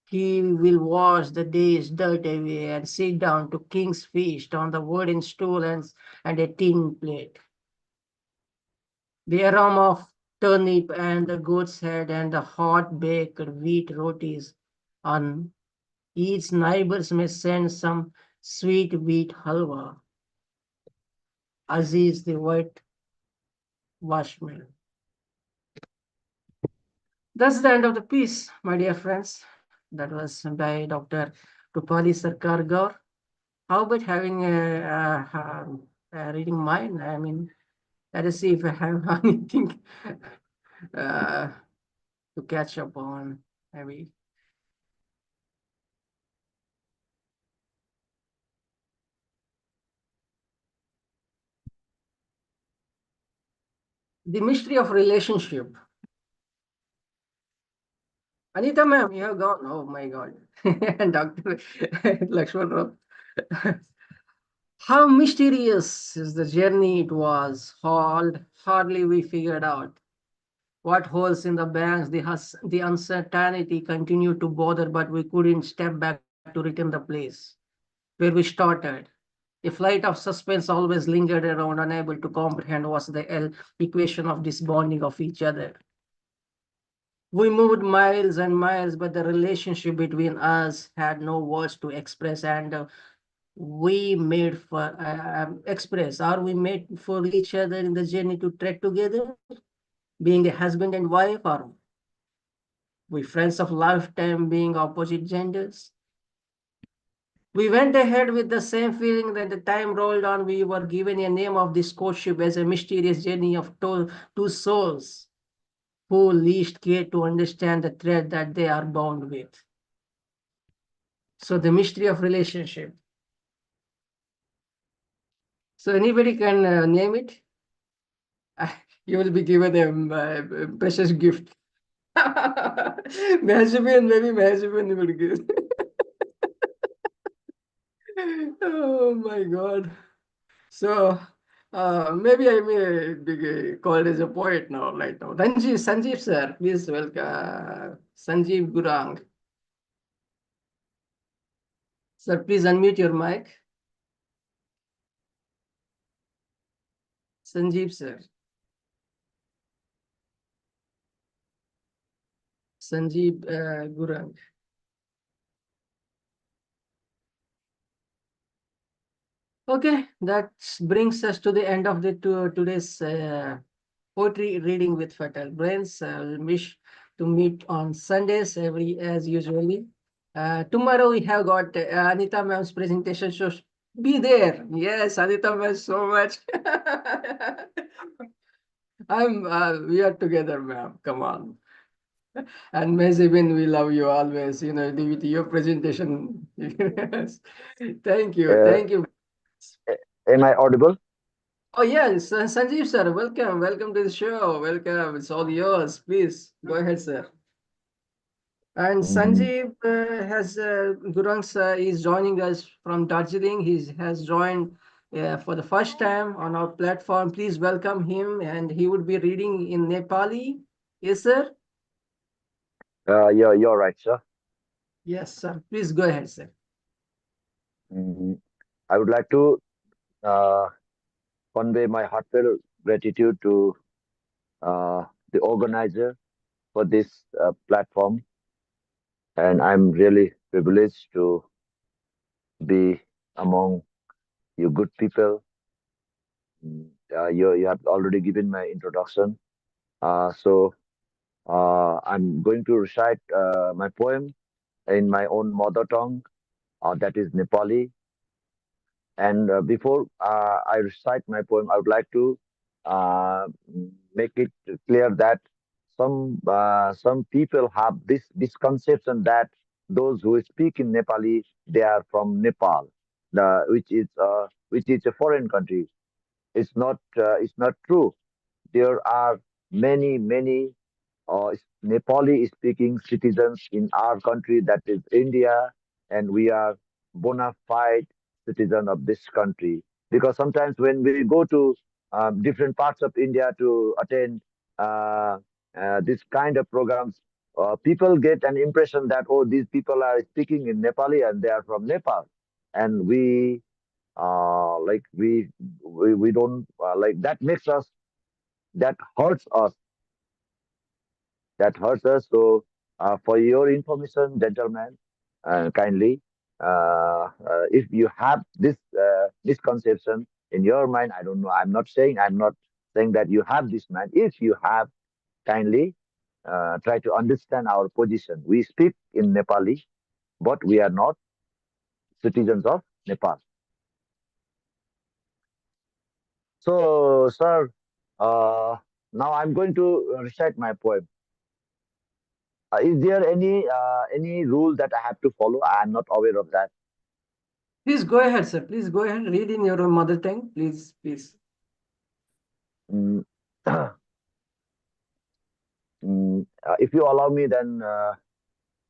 he will wash the day's dirt away and sit down to king's feast on the wooden stool and a tin plate. The aroma of turnip and the goat's head and the hot baked wheat rotis on each neighbors may send some sweet wheat halwa. Aziz, the white washman. That's the end of the piece, my dear friends. That was by Dr. Rupali Sarkar Gaur. How about having a reading mine? I mean, let us see if I have anything to catch up on. Maybe. The mystery of relationship. Anita ma'am, you have gone. Oh my God. Dr. Laxman Rao. How mysterious is the journey it was. Hardly we figured out. What holes in the banks, the uncertainty continued to bother, but we couldn't step back to return the place where we started. A flight of suspense always lingered around, unable to comprehend what's the equation of this bonding of each other. We moved miles and miles, but the relationship between us had no words to express, and we made for express. Are we made for each other in the journey to trek together, being a husband and wife, or we friends of lifetime being opposite genders? We went ahead with the same feeling that the time rolled on. We were given a name of this courtship as a mysterious journey of two souls who least care to understand the thread that they are bound with. So the mystery of relationship. So anybody can name it. You will be given a precious gift. Mehzabeen, maybe Mehzabeen will give. Oh my God. So maybe I may be called as a poet now, right now. Sanjeev sir, please welcome. Sanjeev Gurang. Sir, please unmute your mic. Sanjeev sir. Sanjeev Gurang. Okay, that brings us to the end of the today's poetry reading with fertile brains. I'll wish to meet on Sundays as usually. Tomorrow we have got Anita ma'am's presentation, so be there. Yes, Anita ma'am, so much. We are together, ma'am. Come on. And Mehzabeen, we love you always. You know, with your presentation. Yes. Thank you. Thank you. Am I audible? Oh yes, Sanjeev sir, welcome, welcome to the show. Welcome, it's all yours. Please go ahead, sir. And Sanjeev has Gurang sir is joining us from Darjeeling. He has joined for the first time on our platform. Please welcome him, and he would be reading in Nepali. Yes, sir. You're right, sir. Yes, sir. Please go ahead, sir. Mm, I would like to uh, convey my heartfelt gratitude to the organizer for this platform, and I'm really privileged to be among you good people. You have already given my introduction, so I'm going to recite my poem in my own mother tongue, that is Nepali. And before I recite my poem, I would like to uh, make it clear that some people have this misconception that those who speak in Nepali, they are from Nepal, which is a foreign country. It's not true. There are many Nepali speaking citizens in our country, that is India, and we are bona fide citizen of this country. Because sometimes when we go to different parts of India to attend uh, this kind of programs, people get an impression that, oh, these people are speaking in Nepali and they are from Nepal. And we don't like that, makes us, that hurts us, that hurts us. So, for your information, gentlemen, kindly, if you have this misconception in your mind, I don't know. I'm not saying that you have this mind. If you have, kindly try to understand our position. We speak in Nepali, but we are not citizens of Nepal. So, sir, uh, now I'm going to recite my poem. Is there any rule that I have to follow? I am not aware of that. Please go ahead, sir. Please go ahead. Read in your mother tongue. Please, please. Mm, if you allow me, then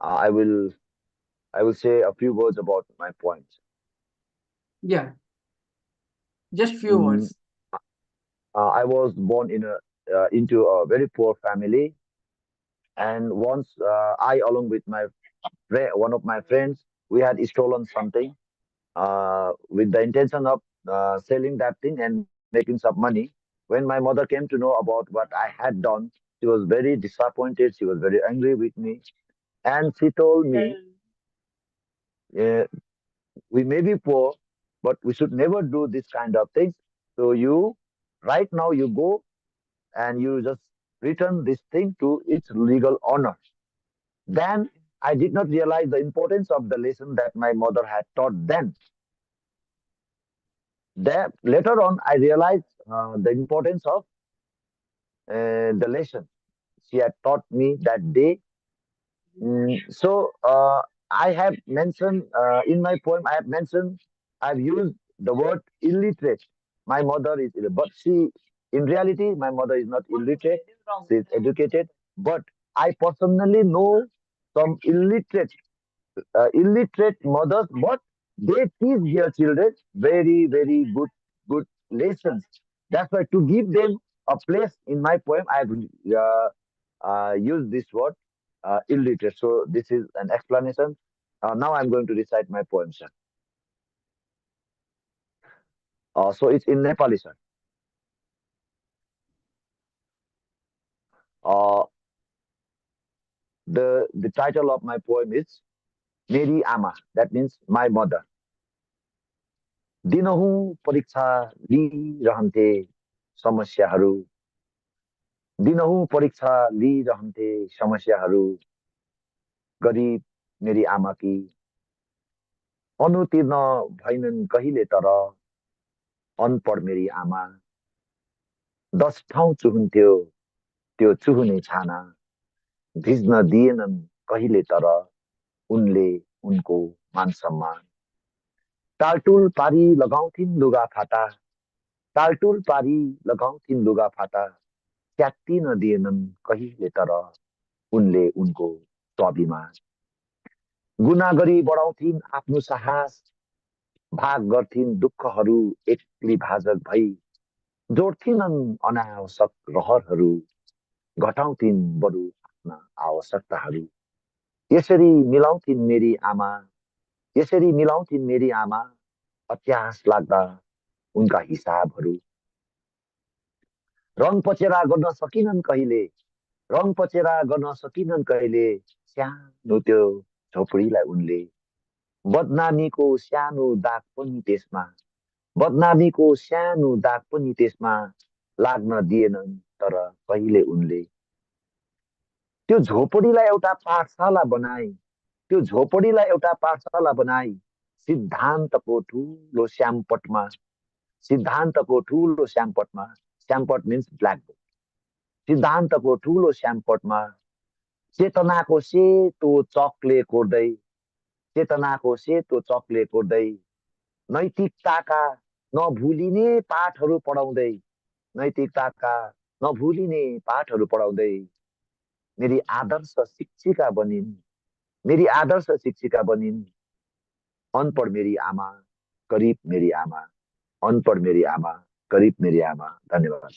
I will say a few words about my points. Yeah, just few Mm, words. I was born into a very poor family, and once I, along with one of my friends, we had stolen something with the intention of selling that thing and making some money. When my mother came to know about what I had done, she was very disappointed. She was very angry with me, and she told me, uh, "We may be poor, but we should never do this kind of things. So you, right now, you go and you just return this thing to its legal owner." Then I did not realize the importance of the lesson that my mother had taught then. That later on, I realized the importance of the lesson she had taught me that day. So I have mentioned in my poem, I have mentioned, I've used the word illiterate. My mother is, but she, in reality, my mother is not illiterate. She is educated. But I personally know some illiterate mothers, but they teach their children very good lessons. That's why, to give them a place in my poem, I've used this word, illiterate. So this is an explanation. Now I'm going to recite my poem, sir. So it's in Nepali, sir. Uh, the title of my poem is Meri Ama. That means my mother. दिनहुँ परीक्षा लिइरहन्थे समस्याहरू, दिनहुँ परीक्षा लिइरहन्थे समस्याहरू, गरिब मेरी आमाकी अनुतीर्ण भइनन् कहिले तर, अनपढ मेरी आमा 10 ठाउँ चुहुन्थ्यो त्यो चुहुने छाना, भिज्न दिएनन् कहिले तर उनले उनको मान सम्मान, टालटुल पारी लगाउँथिन् लुगा फाटा, टालटुल पारी लगाउँथिन् लुगा फाटा च्यात्तिन दिएनन् कहिले तर उनले उनको स्वाभिमान गुना गरी बढाउँथिन् आफ्नो साहस भाग गर्थिन् दुःखहरू एक्ली भाजक भई जोड्थिनन् अनावश्यक रहरहरू घटाउँथिन् बरु आफ्ना आवश्यकताहरू यसरी मिलाउँथिन् मेरी आमा अत्यास लाग्दा उनका हिसाबहरू रङ पचेरा गर्न सकिनन् कहिले सानो त्यो झोपडीलाई उनले बदनामीको सानो दाग पनि त्यसमा लाग्न दिएनन् तर कहिले उनले त्यो झोपडीलाई एउटा पाठशाला बनाई सिद्धान्तको ठुलो श्यामपटमा श्यामपट मिन्स ब्ल्याकबोर्ड सिद्धान्तको ठुलो श्यामपटमा चेतनाको सेतो चकले कोर्दै नैतिकताका नभुलिने पाठहरू पढाउँदै मेरी आदर्श शिक्षिका बनिन् अनपढ मेरी आमा करीब मेरी आमा धन्यवाद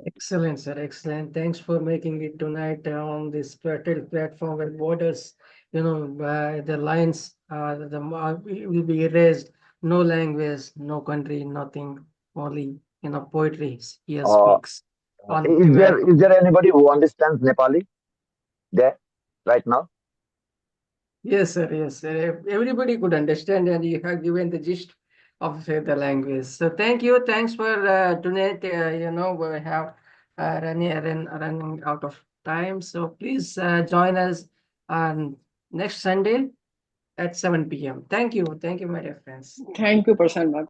Excellent, sir. Excellent. Thanks for making it tonight on this fertile platform where borders, the lines will be erased. No language, no country, nothing. Only, poetry here speaks. Is there anybody who understands Nepali there right now? Yes, sir. Yes, sir. Everybody could understand, and you have given the gist of the language. So thank you. Thanks for tonight. We have running out of time. So please join us on next Sunday at 7 p.m. Thank you. Thank you, my dear friends. Thank you, Prasanna.